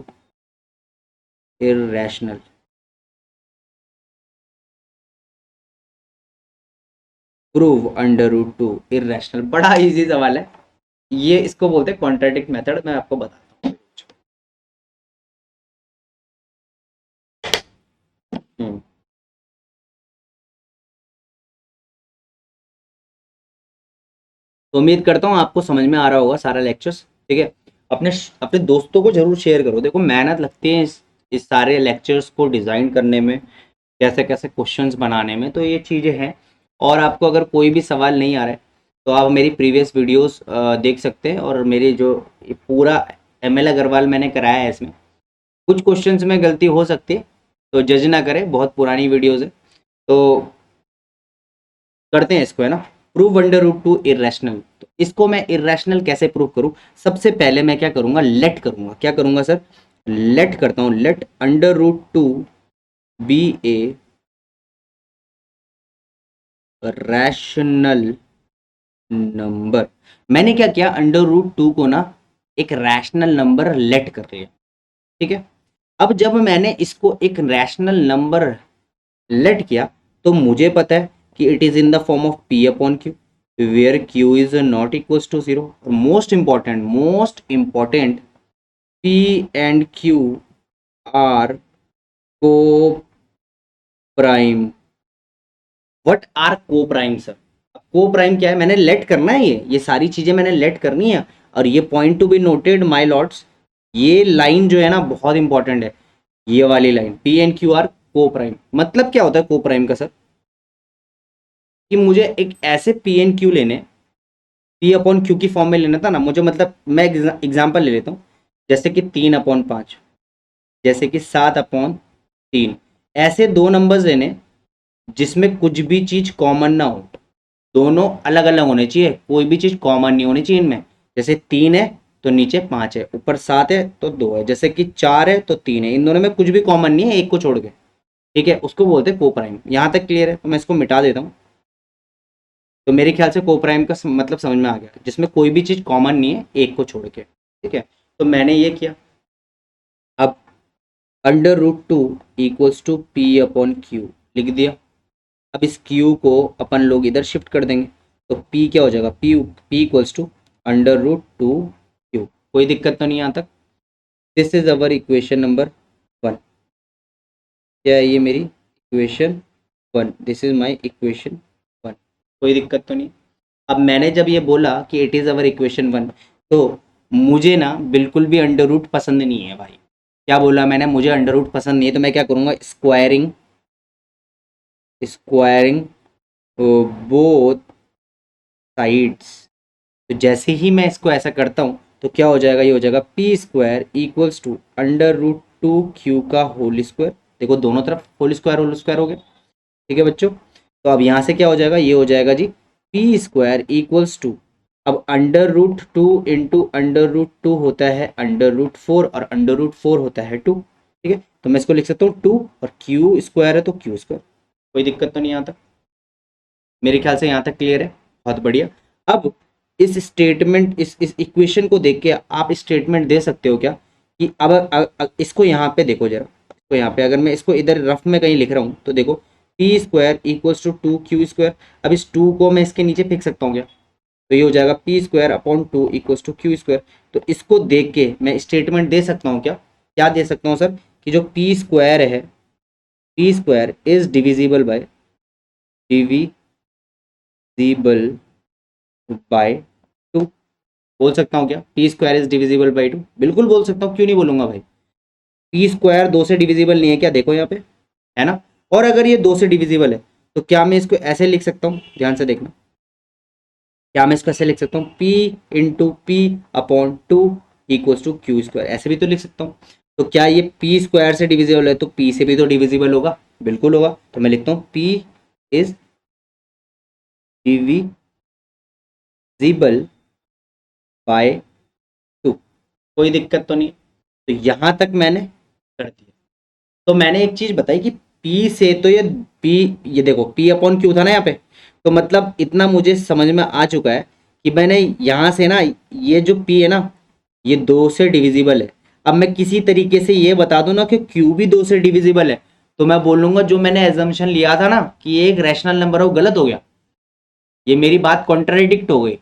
irrational. Prove √2 irrational, बड़ा इजी सवाल है ये, इसको बोलते हैं कॉन्ट्राडिक्ट मेथड। मैं आपको बताता हूँ। तो उम्मीद करता हूँ आपको समझ में आ रहा होगा सारा लेक्चर्स, ठीक है। अपने अपने दोस्तों को जरूर शेयर करो। देखो मेहनत लगती है इस सारे लेक्चर्स को डिज़ाइन करने में, कैसे कैसे क्वेश्चंस बनाने में, तो ये चीज़ें हैं। और आपको अगर कोई भी सवाल नहीं आ रहा है तो आप मेरी प्रीवियस वीडियोस देख सकते हैं, और मेरी जो ये पूरा ML अग्रवाल मैंने कराया है, इसमें कुछ क्वेश्चंस में गलती हो सकती है, तो जज ना करें, बहुत पुरानी वीडियोज़ है। तो करते हैं इसको, है ना, prove under root two irrational. तो इसको मैं इरेशनल कैसे प्रूव करूं? सबसे पहले मैं क्या करूंगा, लेट करूंगा। क्या करूंगा सर? लेट करता हूं। Let under root two be a rational number. मैंने क्या किया, अंडर रूट टू को ना एक रैशनल नंबर लेट कर लिया। ठीक है, अब जब मैंने इसको एक रैशनल नंबर लेट किया तो मुझे पता है कि it is in the form of P upon Q, where Q is not equals to zero. Most important P and Q are coprime. What are coprime sir? Coprime क्या है? मैंने late करना है, ये सारी चीजें मैंने late करनी है। और ये point to be noted my Lord's, ये लाइन जो है ना बहुत इंपॉर्टेंट है। ये वाली line P and Q are को प्राइम, मतलब क्या होता है को प्राइम का सर? कि मुझे एक ऐसे पी एंड क्यू लेने, पी अपॉन क्यू की फॉर्म में लेना था ना मुझे। मतलब मैं एग्जाम्पल ले लेता हूँ, जैसे कि 3/5, जैसे कि 7/3। ऐसे दो नंबर्स लेने जिसमें कुछ भी चीज कॉमन ना हो, दोनों अलग अलग होने चाहिए, कोई भी चीज कॉमन नहीं होनी चाहिए इनमें। जैसे 3 है तो नीचे 5 है, ऊपर 7 है तो 2 है, जैसे कि 4 है तो 3 है, इन दोनों में कुछ भी कॉमन नहीं है एक को छोड़ के। ठीक है, उसको बोलते हैं को प्राइम। यहाँ तक क्लियर है? तो मैं इसको मिटा देता हूँ। तो मेरे ख्याल से को प्राइम का मतलब समझ में आ गया, जिसमें कोई भी चीज कॉमन नहीं है एक को छोड़ के। ठीक है, तो मैंने ये किया। अब under root two equals to P upon Q लिख दिया। अब इस क्यू को अपन लोग इधर शिफ्ट कर देंगे, तो पी क्या हो जाएगा, P equals to under root two Q. कोई दिक्कत तो नहीं यहाँ तक? This is our equation number 1। क्या है ये मेरी equation 1? This is my equation 1। कोई दिक्कत तो नहीं? अब मैंने जब ये बोला कि इट इज़ अवर इक्वेशन 1, तो मुझे ना बिल्कुल भी अंडर रूट पसंद नहीं है भाई। क्या बोला मैंने? मुझे अंडर रूट पसंद नहीं है, तो मैं क्या करूँगा, स्क्वायरिंग स्क्वायरिंग बोथ साइड्स। तो जैसे ही मैं इसको ऐसा करता हूँ तो क्या हो जाएगा, ये हो जाएगा P square equals to under root two Q का होल स्क्वायर। देखो दोनों तरफ होल स्क्वायर हो गया। ठीक है बच्चों, तो अब यहाँ से क्या हो जाएगा, ये हो जाएगा जी पी स्क्वायर इक्वल्स टू, अब under root two into under root two होता है अंडर रूट फोर, और अंडर रूट फोर होता है 2। ठीक है, तो मैं इसको लिख सकता हूँ 2, और क्यू स्क्वायर है तो क्यू स्क्वायर। कोई दिक्कत तो नहीं यहाँ तक? मेरे ख्याल से यहाँ तक क्लियर है, बहुत बढ़िया। अब इस स्टेटमेंट, इस इक्वेशन को देख के आप स्टेटमेंट दे सकते हो क्या कि अब इसको यहाँ पे देखो जरा, इसको यहाँ पे अगर मैं इसको इधर रफ में कहीं लिख रहा हूँ तो देखो P square equals to 2 Q square. अब इस 2 को मैं इसके नीचे फेंक सकता हूँ क्या? तो ये हो जाएगा P square upon 2 equals to Q square. तो इसको देख के मैं स्टेटमेंट दे सकता हूँ क्या? क्या दे सकता हूँ सर? कि जो पी स्क्वायर है, P square is divisible by 2। बोल सकता हूँ क्या P square is divisible by 2? बिल्कुल बोल सकता हूँ, क्यों नहीं बोलूंगा भाई। पी स्क्वायर 2 से डिविजिबल नहीं है क्या? देखो यहाँ पे है ना। और अगर ये 2 से डिविजिबल है तो क्या मैं इसको ऐसे लिख सकता हूँ? ध्यान से देखना, क्या मैं इसको ऐसे लिख सकता हूँ, P into P upon 2 equals to Q square, ऐसे भी तो लिख सकता हूँ। तो क्या ये पी स्क्वायर से डिविजिबल है तो पी से भी तो डिविजिबल होगा? बिल्कुल होगा। तो मैं लिखता हूँ पी इज डिविजिबल बाय 2। कोई दिक्कत तो नहीं? तो यहां तक मैंने कर दिया। तो मैंने एक चीज बताई कि P से तो ये देखो P अपॉन क्यू था ना यहाँ पे, तो मतलब इतना मुझे समझ में आ चुका है कि मैंने यहाँ से ना ये जो P है ना ये 2 से डिविजिबल है। अब मैं किसी तरीके से ये बता दूं ना कि Q भी 2 से डिविजिबल है, तो मैं बोलूंगा जो मैंने एजम्पशन लिया था ना कि ये एक रैशनल नंबर है वो गलत हो गया। ये मेरी बात कॉन्ट्राडिक्ट हो गई,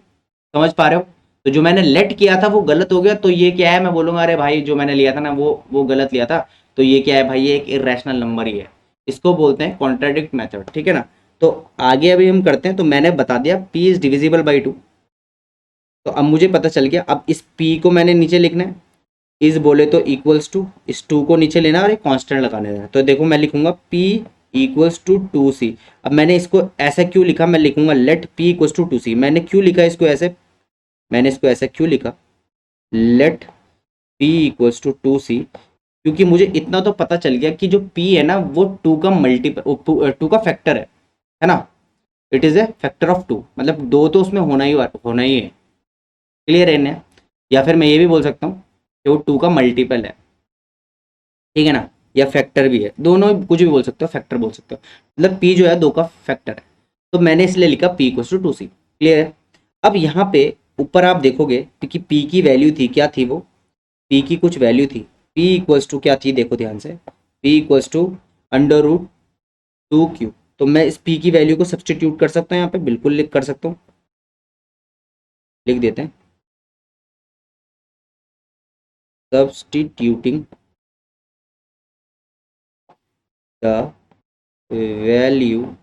समझ पा रहे हो? तो जो मैंने लेट किया था वो गलत हो गया, तो ये क्या है, मैं बोलूंगा अरे भाई जो मैंने लिया था ना वो गलत लिया था, तो ये क्या है भाई, ये एक इरेशनल नंबर ही है। इसको बोलते हैं कॉन्ट्राडिक्ट मेथड। ठीक है ना। तो आगे अभी हम करते हैं। तो मैंने बता दिया पी इज डिविजिबल बाई 2, तो अब मुझे पता चल गया। अब इस पी को मैंने नीचे लिखना है, इज बोले तो इक्वल्स टू, इस 2 को नीचे लेना और एक कांस्टेंट लगाने देना। तो देखो मैं लिखूंगा P इक्वल्स टू 2C। अब मैंने इसको ऐसा क्यों लिखा, मैं लिखूंगा late P equals to 2C। मैंने क्यों लिखा इसको ऐसे, मैंने इसको ऐसा क्यों लिखा late P equals to 2C, क्योंकि मुझे इतना तो पता चल गया कि जो P है ना वो 2 का मल्टीपल, 2 का फैक्टर है ना। It is a factor of 2, मतलब 2 तो उसमें होना ही है। क्लियर है ना? या फिर मैं ये भी बोल सकता हूँ कि वो 2 का मल्टीपल है, ठीक है ना, या फैक्टर भी है, दोनों कुछ भी बोल सकते हो, फैक्टर बोल सकते हो, मतलब पी जो है 2 का फैक्टर है। तो मैंने इसलिए लिखा P equals to 2c। Clear है? अब यहाँ पे ऊपर आप देखोगे कि पी की वैल्यू थी, क्या थी वो, पी की कुछ वैल्यू थी, पी इक्वल्स टू क्या थी, देखो ध्यान से, P equals to under root 2q। तो मैं इस पी की वैल्यू को सब्सटीट्यूट कर सकता हूँ यहाँ पे, बिल्कुल लिख कर सकता हूँ, लिख देते हैं, substituting the value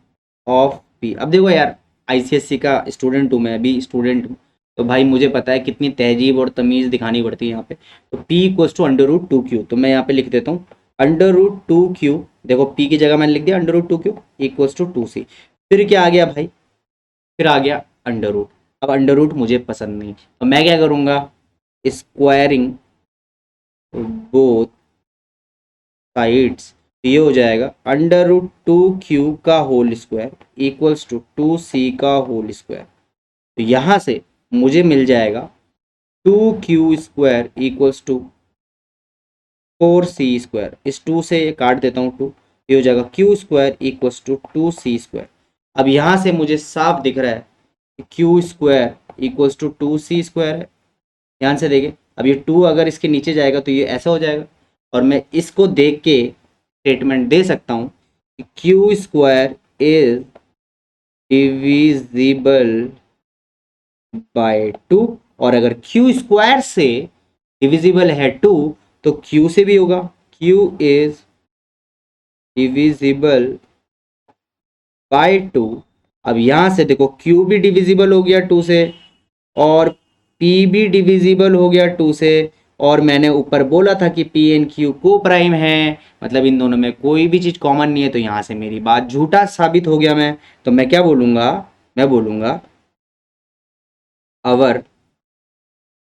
of P. अब देखो यार, आईसीएससी का स्टूडेंट हूँ मैं, अभी स्टूडेंट हूँ, तो भाई मुझे पता है कितनी तहजीब और तमीज़ दिखानी पड़ती है यहाँ पे। तो P equals to under root 2q, तो मैं यहाँ पे लिख देता हूँ अंडर रूट 2q। देखो पी की जगह मैंने लिख दिया under root 2q equals to 2c। फिर क्या आ गया भाई, फिर आ गया अंडर रूट। अब अंडर रूट मुझे पसंद नहीं, तो मैं क्या करूँगा, स्क्वायरिंग बोथ साइड्स, ये हो जाएगा अंडर रूट 2q का whole square equals to 2c का होल स्क्वायर। तो यहाँ से मुझे मिल जाएगा 2q square equals to 4c square. इस 2 से काट देता हूँ 2, ये हो जाएगा q square equals to 2c square. अब यहाँ से मुझे साफ दिख रहा है कि q square equals to 2c square है। ध्यान से देखें, अब ये 2 अगर इसके नीचे जाएगा तो ये ऐसा हो जाएगा, और मैं इसको देख के स्टेटमेंट दे सकता हूँ कि q square is divisible by 2, और अगर q स्क्वायर से डिविजिबल है 2 तो q से भी होगा, q इज डिविजिबल बाय 2। अब यहाँ से देखो q भी डिविजिबल हो गया 2 से, और p भी डिविजिबल हो गया 2 से, और मैंने ऊपर बोला था कि p एंड q को प्राइम है, मतलब इन दोनों में कोई भी चीज़ कॉमन नहीं है, तो यहाँ से मेरी बात झूठा साबित हो गया मैं। तो मैं क्या बोलूँगा, मैं बोलूँगा अवर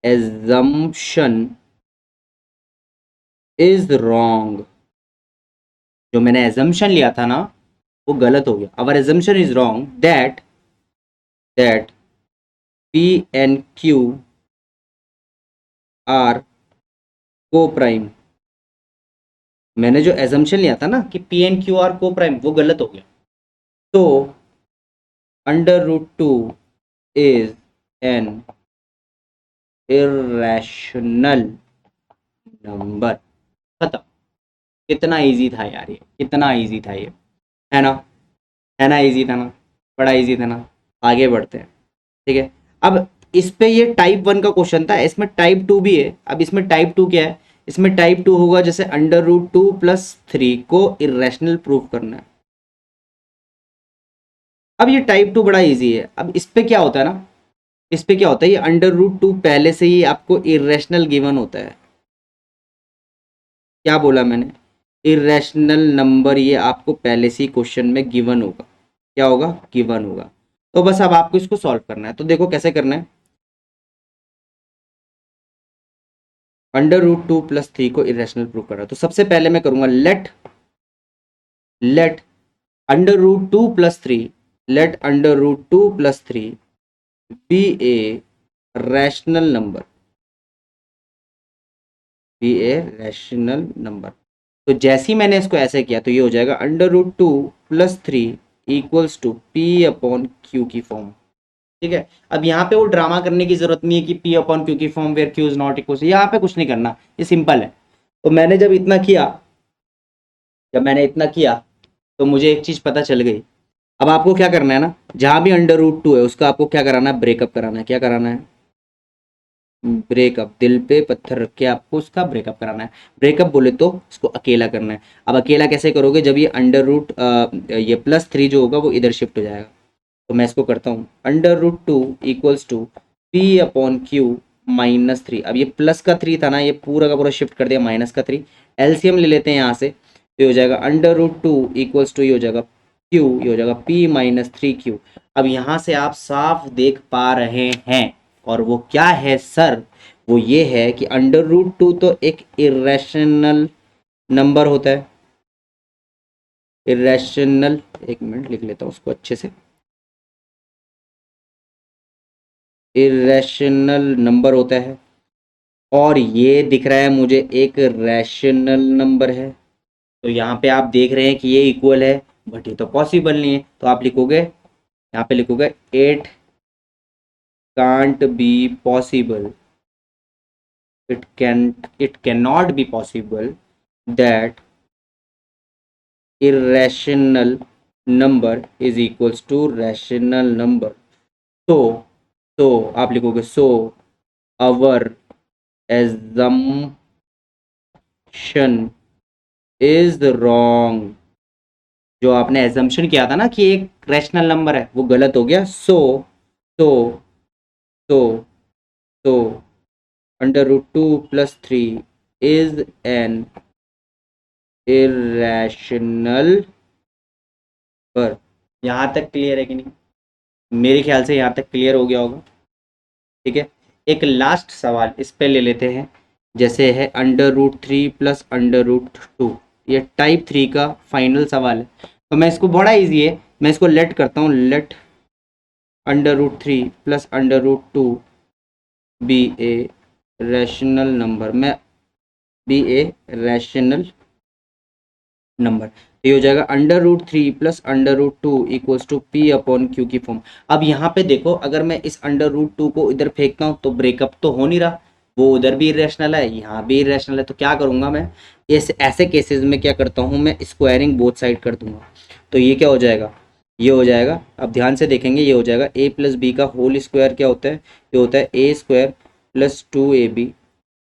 एजम्पशन इज रॉन्ग। जो मैंने एजम्पशन लिया था ना वो गलत हो गया। Our assumption is wrong that p and q are coprime. मैंने जो एजम्पशन लिया था ना कि p and q are coprime, वो गलत हो गया। तो under root 2 is an irrational number. खत्म। कितना इजी था यार ये, कितना इजी था ये, है ना, है ना, इजी था ना, बड़ा इजी था ना। आगे बढ़ते हैं, ठीक है। अब इस पे ये टाइप 1 का क्वेश्चन था, इसमें टाइप 2 भी है। अब इसमें टाइप 2 क्या है, इसमें टाइप 2 होगा जैसे अंडर रूट 2 प्लस 3 को इरेशनल प्रूव करना है। अब ये टाइप 2 बड़ा इजी है। अब इस पे क्या होता है ना, इस पे क्या होता है, ये अंडर रूट 2 पहले से ही आपको इरेशनल गिवन होता है। क्या बोला मैंने, इरेशनल नंबर ये आपको पहले से ही क्वेश्चन में गिवन होगा। क्या होगा, गिवन होगा। तो बस अब आपको इसको सॉल्व करना है। तो देखो कैसे करना है, अंडर रूट 2 प्लस 3 को इरेशनल प्रूव करना है। तो सबसे पहले मैं करूंगा let under root 2 plus 3, let under root 2 plus 3 be a rational number, be a rational number. तो जैसे ही मैंने इसको ऐसे किया तो ये हो जाएगा under root 2 plus 3 equals to P upon q की फॉर्म। ठीक है। अब यहाँ पे वो ड्रामा करने की जरूरत नहीं है कि पी अपॉन क्यू की form where Q is not equal, यहाँ पे कुछ नहीं करना, ये सिंपल है। तो मैंने जब इतना किया, जब मैंने इतना किया तो मुझे एक चीज पता चल गई। अब आपको क्या करना है ना, जहां भी अंडर रूट 2 है उसका आपको क्या कराना है, ब्रेकअप कराना है। क्या कराना है, ब्रेकअप। दिल पे पत्थर रख के आपको उसका ब्रेकअप कराना है। ब्रेकअप बोले तो इसको अकेला करना है। अब अकेला कैसे करोगे, जब ये अंडर रूट ये प्लस 3 जो होगा वो इधर शिफ्ट हो जाएगा। तो मैं इसको करता हूँ under root 2 equals to P upon q minus 3। अब ये प्लस का 3 था ना, ये पूरा का पूरा शिफ्ट कर दिया माइनस का 3। एलसीएम ले लेते हैं यहाँ से, तो ये हो जाएगा अंडर रूट 2 इक्वल्स टू, ये हो जाएगा क्यू, ये हो जाएगा पी माइनस 3q। अब यहाँ से आप साफ देख पा रहे हैं, और वो क्या है सर, वो ये है कि अंडर रूट 2 तो एक इरेशनल नंबर होता है। इरेशनल, एक मिनट लिख लेता हूँ उसको अच्छे से, इरेशनल नंबर होता है और ये दिख रहा है मुझे एक रैशनल नंबर है। तो यहाँ पे आप देख रहे हैं कि ये इक्वल है, बट ये तो पॉसिबल नहीं है। तो आप लिखोगे, यहाँ पे लिखोगे it can't be possible, it can not be possible that irrational number is equals to rational number। so so आप लिखोगे so our assumption is wrong। जो आपने एजम्पशन किया था ना कि एक रैशनल नंबर है, वो गलत हो गया। So so so under root 2 plus 3 is an irrational. पर यहाँ तक क्लियर है कि नहीं? मेरे ख्याल से यहाँ तक क्लियर हो गया होगा। ठीक है, एक लास्ट सवाल इस पे ले लेते हैं, जैसे है under root 3 plus under root 2। ये टाइप 3 का फाइनल सवाल है। तो मैं इसको, बड़ा इजी है, मैं इसको लेट करता हूँ, let under root 3 plus under root 2 be a rational number. मैं बी ए रैशनल नंबर, तो ये हो जाएगा under root 3 plus under root 2 equals to P upon q की फॉर्म। अब यहाँ पे देखो, अगर मैं इस अंडर रूट 2 को इधर फेंकता हूँ तो ब्रेकअप तो हो नहीं रहा, वो उधर भी इरेशनल है, यहाँ भी इरेशनल है। तो क्या करूँगा मैं, इस ऐसे केसेस में क्या करता हूँ, मैं स्क्वायरिंग बोथ साइड कर दूंगा। तो ये क्या हो जाएगा, ये हो जाएगा, अब ध्यान से देखेंगे, ये हो जाएगा ए प्लस बी का होल स्क्वायर। क्या होता है, ये होता है a square plus 2ab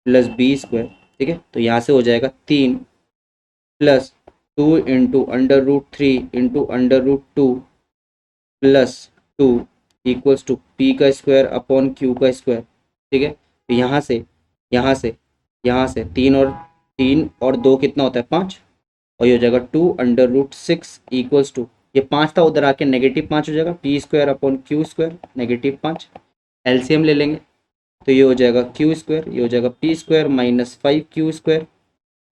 plus b square. ठीक है, तो यहाँ से हो जाएगा 3 plus 2 into under root 3 into under root 2 plus 2 equals to p का स्क्वायर अपॉन क्यू का स्क्वायर। ठीक है, तो यहाँ से यहाँ से यहाँ से 3 और 2 कितना होता है 5, और ये हो जाएगा 2 अंडर रूट 6 इक्वल्स टू, ये 5 था उधर आके -5 हो जाएगा, P square upon Q square -5। LCM ले लेंगे, तो ये हो जाएगा क्यू स्क्वायर, ये हो जाएगा P square -5 q square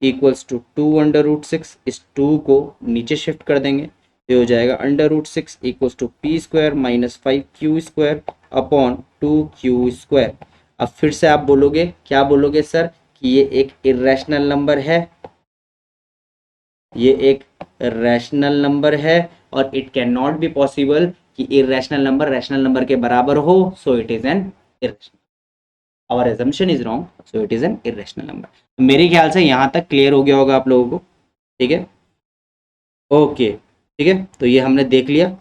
equals to 2 under root 6। इस 2 को नीचे शिफ्ट कर देंगे, तो हो जाएगा under root 6 equals to p square -5 q square upon 2 Q square. अब फिर से आप बोलोगे, क्या बोलोगे सर, कि ये एक इरेशनल नंबर है, ये एक रैशनल नंबर है, और it can not be possible कि इरेशनल नंबर रैशनल नंबर के बराबर हो, so it is an irrational. Our assumption is wrong, so it is an irrational number. मेरे ख्याल से यहाँ तक क्लियर हो गया होगा आप लोगों को। ठीक है, ओके, ठीक है, तो ये हमने देख लिया,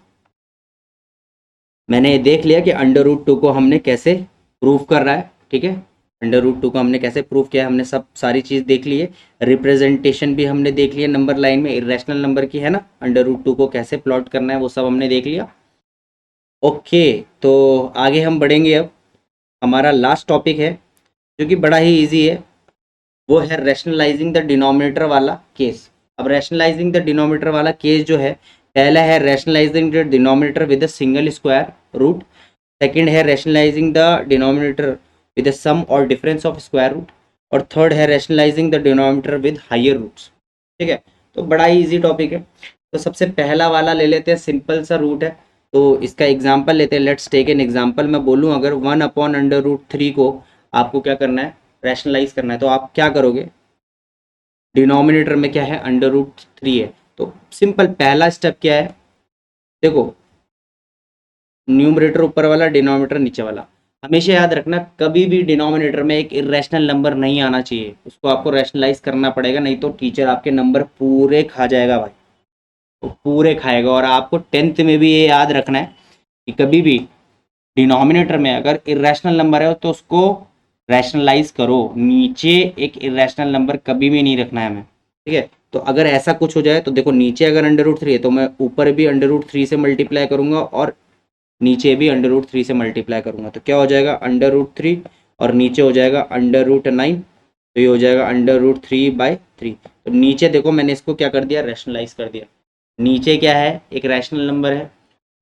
मैंने ये देख लिया कि अंडर रूट 2 को हमने कैसे प्रूव कर रहा है। ठीक है, अंडर रूट 2 को हमने कैसे प्रूव किया, हमने सब सारी चीज़ देख ली है। रिप्रेजेंटेशन भी हमने देख लिया नंबर लाइन में इरेशनल नंबर की, है ना, अंडर रूट 2 को कैसे प्लॉट करना है वो सब हमने देख लिया। ओके, तो आगे हम बढ़ेंगे। अब हमारा लास्ट टॉपिक है जो कि बड़ा ही ईजी है, वो है रैशनलाइजिंग द डिनोमिनेटर वाला केस। अब रैशनलाइजिंग द डिनोमिनेटर वाला केस जो है, पहला है rationalising the denominator with a single square root, second है rationalising the denominator with a sum और डिफरेंस ऑफ स्क्वायर रूट, और थर्ड है rationalising the denominator with higher roots. ठीक है, तो बड़ा ही ईजी टॉपिक है। तो सबसे पहला वाला ले लेते हैं, सिंपल सा रूट है, तो इसका एग्जाम्पल लेते हैं। Let's take an example. मैं बोलूँ अगर 1/√3 को आपको क्या करना है, रैशनलाइज करना है, तो आप क्या करोगे, डिनोमिनेटर में क्या है, √3 है, तो सिंपल पहला स्टेप क्या है, देखो न्यूमरेटर ऊपर वाला, डिनोमिनेटर नीचे वाला। हमेशा याद रखना, कभी भी डिनोमिनेटर में एक इरेशनल नंबर नहीं आना चाहिए, उसको आपको रैशनलाइज करना पड़ेगा, नहीं तो टीचर आपके नंबर पूरे खा जाएगा भाई, तो पूरे खाएगा। और आपको 10th में भी ये याद रखना है कि कभी भी डिनोमिनेटर में अगर इरेशनल नंबर है तो उसको रैशनलाइज करो, नीचे एक इरेशनल नंबर कभी भी नहीं रखना है हमें। ठीक है, तो अगर ऐसा कुछ हो जाए तो देखो, नीचे अगर √3 है तो मैं ऊपर भी √3 से मल्टीप्लाई करूंगा और नीचे भी √3 से मल्टीप्लाई करूंगा, तो क्या हो जाएगा √3 और नीचे हो जाएगा √9, तो ये हो जाएगा √3/3। तो नीचे देखो मैंने इसको क्या कर दिया, रैशनलाइज कर दिया। नीचे क्या है, एक रैशनल नंबर है,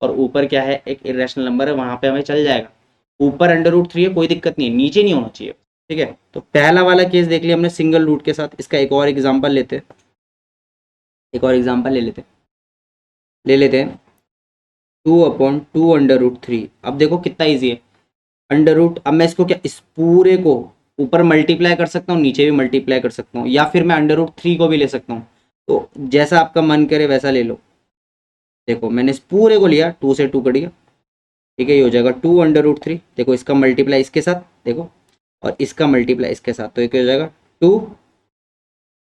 और ऊपर क्या है, एक इरेशनल नंबर है, वहां पे हमें चल जाएगा। ऊपर √3 है, कोई दिक्कत नहीं है, नीचे नहीं होना चाहिए। ठीक है, तो पहला वाला केस देख लिया हमने सिंगल रूट के साथ। इसका एक और एग्जाम्पल लेते हैं, एक और एग्जाम्पल ले लेते हैं 2/2 √3। अब देखो कितना ईजी है, अंडर रूट, अब मैं इसको क्या इस पूरे को ऊपर मल्टीप्लाई कर सकता हूँ, नीचे भी मल्टीप्लाई कर सकता हूँ, या फिर मैं अंडर रूट 3 को भी ले सकता हूँ। तो जैसा आपका मन करे वैसा ले लो। देखो मैंने इस पूरे को लिया, 2 से 2 कट गया, ठीक है, ये हो जाएगा 2 अंडर रूट 3। देखो इसका मल्टीप्लाई इसके साथ, देखो, और इसका मल्टीप्लाई इसके साथ, तो ये क्या हो जाएगा 2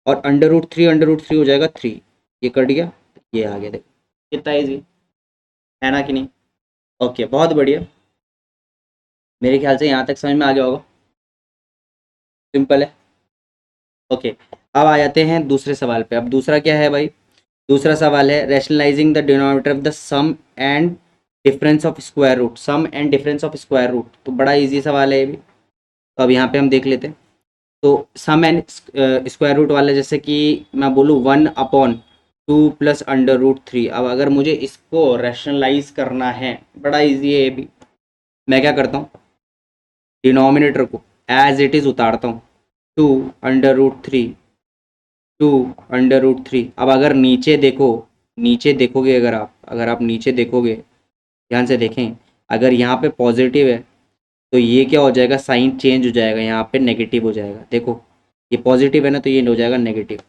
और अंडर रूट थ्री हो जाएगा 3, ये कट गया, ये आ गया। देखो कितना ईजी है ना कि नहीं? ओके, बहुत बढ़िया। मेरे ख्याल से यहाँ तक समझ में आ गया होगा, सिंपल है। ओके, अब आ जाते हैं दूसरे सवाल पे। अब दूसरा क्या है भाई? दूसरा सवाल है rationalising the denominator of the sum and difference of square root, sum and difference of square root. तो बड़ा इजी सवाल है ये भी, तो अब यहाँ पे हम देख लेते हैं। तो सम एंड स्क्वायर रूट वाला, जैसे कि मैं बोलूँ 1/2 प्लस अंडर रूट 3। अब अगर मुझे इसको रैशनलाइज करना है, बड़ा इजी है ये भी। मैं क्या करता हूँ, डिनोमिनेटर को एज इट इज़ उतारता हूँ, 2 अंडर रूट 3, 2 अंडर रूट 3। अब अगर नीचे देखो, नीचे देखोगे, अगर आप नीचे देखोगे, ध्यान से देखें, अगर यहाँ पे पॉजिटिव है तो ये क्या हो जाएगा, साइन चेंज हो जाएगा, यहाँ पे नेगेटिव हो जाएगा। देखो ये पॉजिटिव है ना, तो ये हो जाएगा नेगेटिव।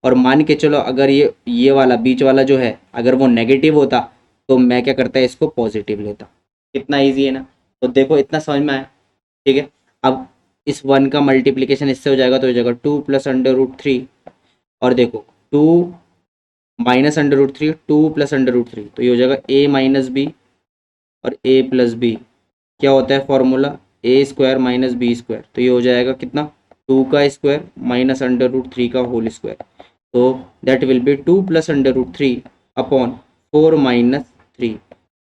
और मान के चलो अगर ये वाला बीच वाला जो है, अगर वो नेगेटिव होता तो मैं क्या करता है, इसको पॉजिटिव लेता। कितना ईजी है ना? तो देखो इतना समझ में आया, ठीक है। अब इस 1 का मल्टीप्लीकेशन इससे हो जाएगा, तो हो जाएगा 2 प्लस अंडर रूट 3। और देखो 2 minus under root 3, 2 plus under root 3, तो ये हो जाएगा a माइनस बी और a प्लस बी। क्या होता है formula, a square minus b square. तो ये हो जाएगा कितना, 2 का स्क्वायर माइनस अंडर रूट 3 का होल स्क्वायर। तो that will be 2 plus under root 3 upon 4 minus 3,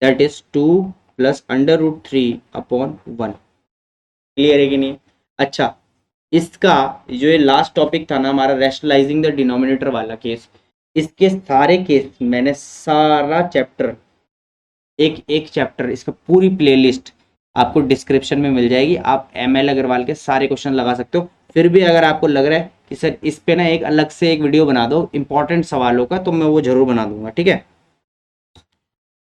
that is 2 plus under root 3 upon 1। Clear है कि नहीं? अच्छा, इसका जो ये लास्ट टॉपिक था ना हमारा, रैशनलाइजिंग द डिनोमिनेटर वाला केस, इसके सारे केस मैंने सारा चैप्टर, एक एक चैप्टर, इसका पूरी प्लेलिस्ट आपको डिस्क्रिप्शन में मिल जाएगी। आप ML अग्रवाल के सारे क्वेश्चन लगा सकते हो। फिर भी अगर आपको लग रहा है कि सर इस पे ना एक अलग से एक वीडियो बना दो इंपॉर्टेंट सवालों का, तो मैं वो जरूर बना दूंगा, ठीक है?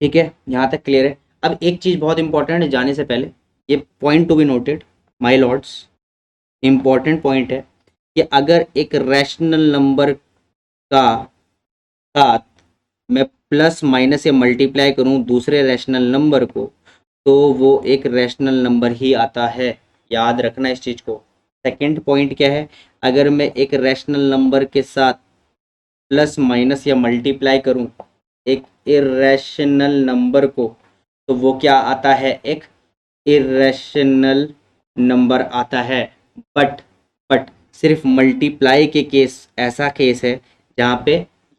ठीक है, यहाँ तक क्लियर है। अब एक चीज़ बहुत इंपॉर्टेंट है जाने से पहले, ये point to be noted my lords, important point है कि अगर एक रैशनल नंबर का साथ मैं प्लस माइनस या मल्टीप्लाई करूं दूसरे रैशनल नंबर को, तो वो एक रैशनल नंबर ही आता है। याद रखना इस चीज़ को। सेकंड पॉइंट क्या है, अगर मैं एक रैशनल नंबर के साथ प्लस माइनस या मल्टीप्लाई करूं एक इरेशनल नंबर को, तो वो क्या आता है, एक इरेशनल नंबर आता है। बट बट सिर्फ मल्टीप्लाई के केस, ऐसा केस है जहाँ पे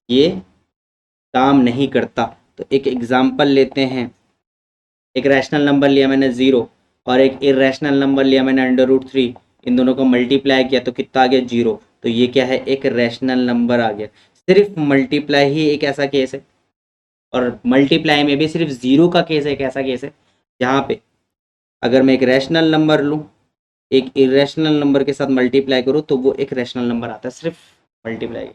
ये काम नहीं करता। तो एक एग्जांपल लेते हैं, एक रैशनल नंबर लिया मैंने 0 और एक इरेशनल नंबर लिया मैंने अंडर रूट 3, इन दोनों को मल्टीप्लाई किया तो कितना आ गया, 0। तो ये क्या है, एक रैशनल नंबर आ गया। सिर्फ मल्टीप्लाई ही एक ऐसा केस है, और मल्टीप्लाई में भी सिर्फ 0 का केस एक ऐसा केस है जहाँ पे अगर मैं एक रैशनल नंबर लूँ, एक इरेशनल नंबर के साथ मल्टीप्लाई करूँ, तो वो एक रैशनल नंबर आता है, सिर्फ मल्टीप्लाई।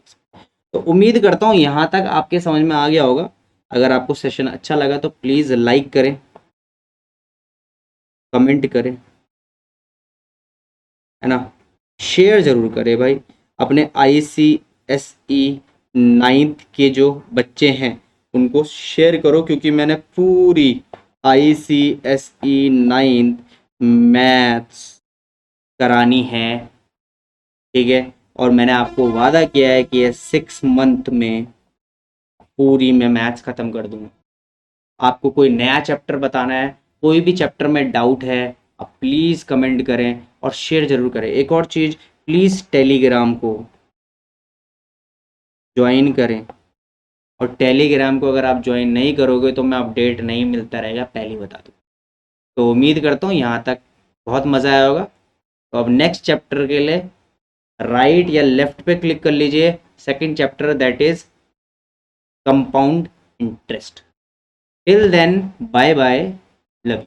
तो उम्मीद करता हूँ यहाँ तक आपके समझ में आ गया होगा। अगर आपको सेशन अच्छा लगा तो प्लीज़ लाइक करें, कमेंट करें, है ना, शेयर ज़रूर करें भाई। अपने ICSE 9th के जो बच्चे हैं उनको शेयर करो, क्योंकि मैंने पूरी ICSE 9th मैथ्स करानी है, ठीक है। और मैंने आपको वादा किया है कि ये 6 मंथ में पूरी मैं मैथ्स ख़त्म कर दूँगा। आपको कोई नया चैप्टर बताना है, कोई भी चैप्टर में डाउट है, आप प्लीज़ कमेंट करें और शेयर ज़रूर करें। एक और चीज़, प्लीज़ टेलीग्राम को ज्वाइन करें, और टेलीग्राम को अगर आप ज्वाइन नहीं करोगे तो मैं अपडेट नहीं मिलता रहेगा, पहले बता दूँ। तो उम्मीद करता हूँ यहाँ तक बहुत मज़ा आया होगा। तो अब नेक्स्ट चैप्टर के लिए राइट या लेफ्ट पे क्लिक कर लीजिए, second chapter that is compound interest. Till then bye bye, love you.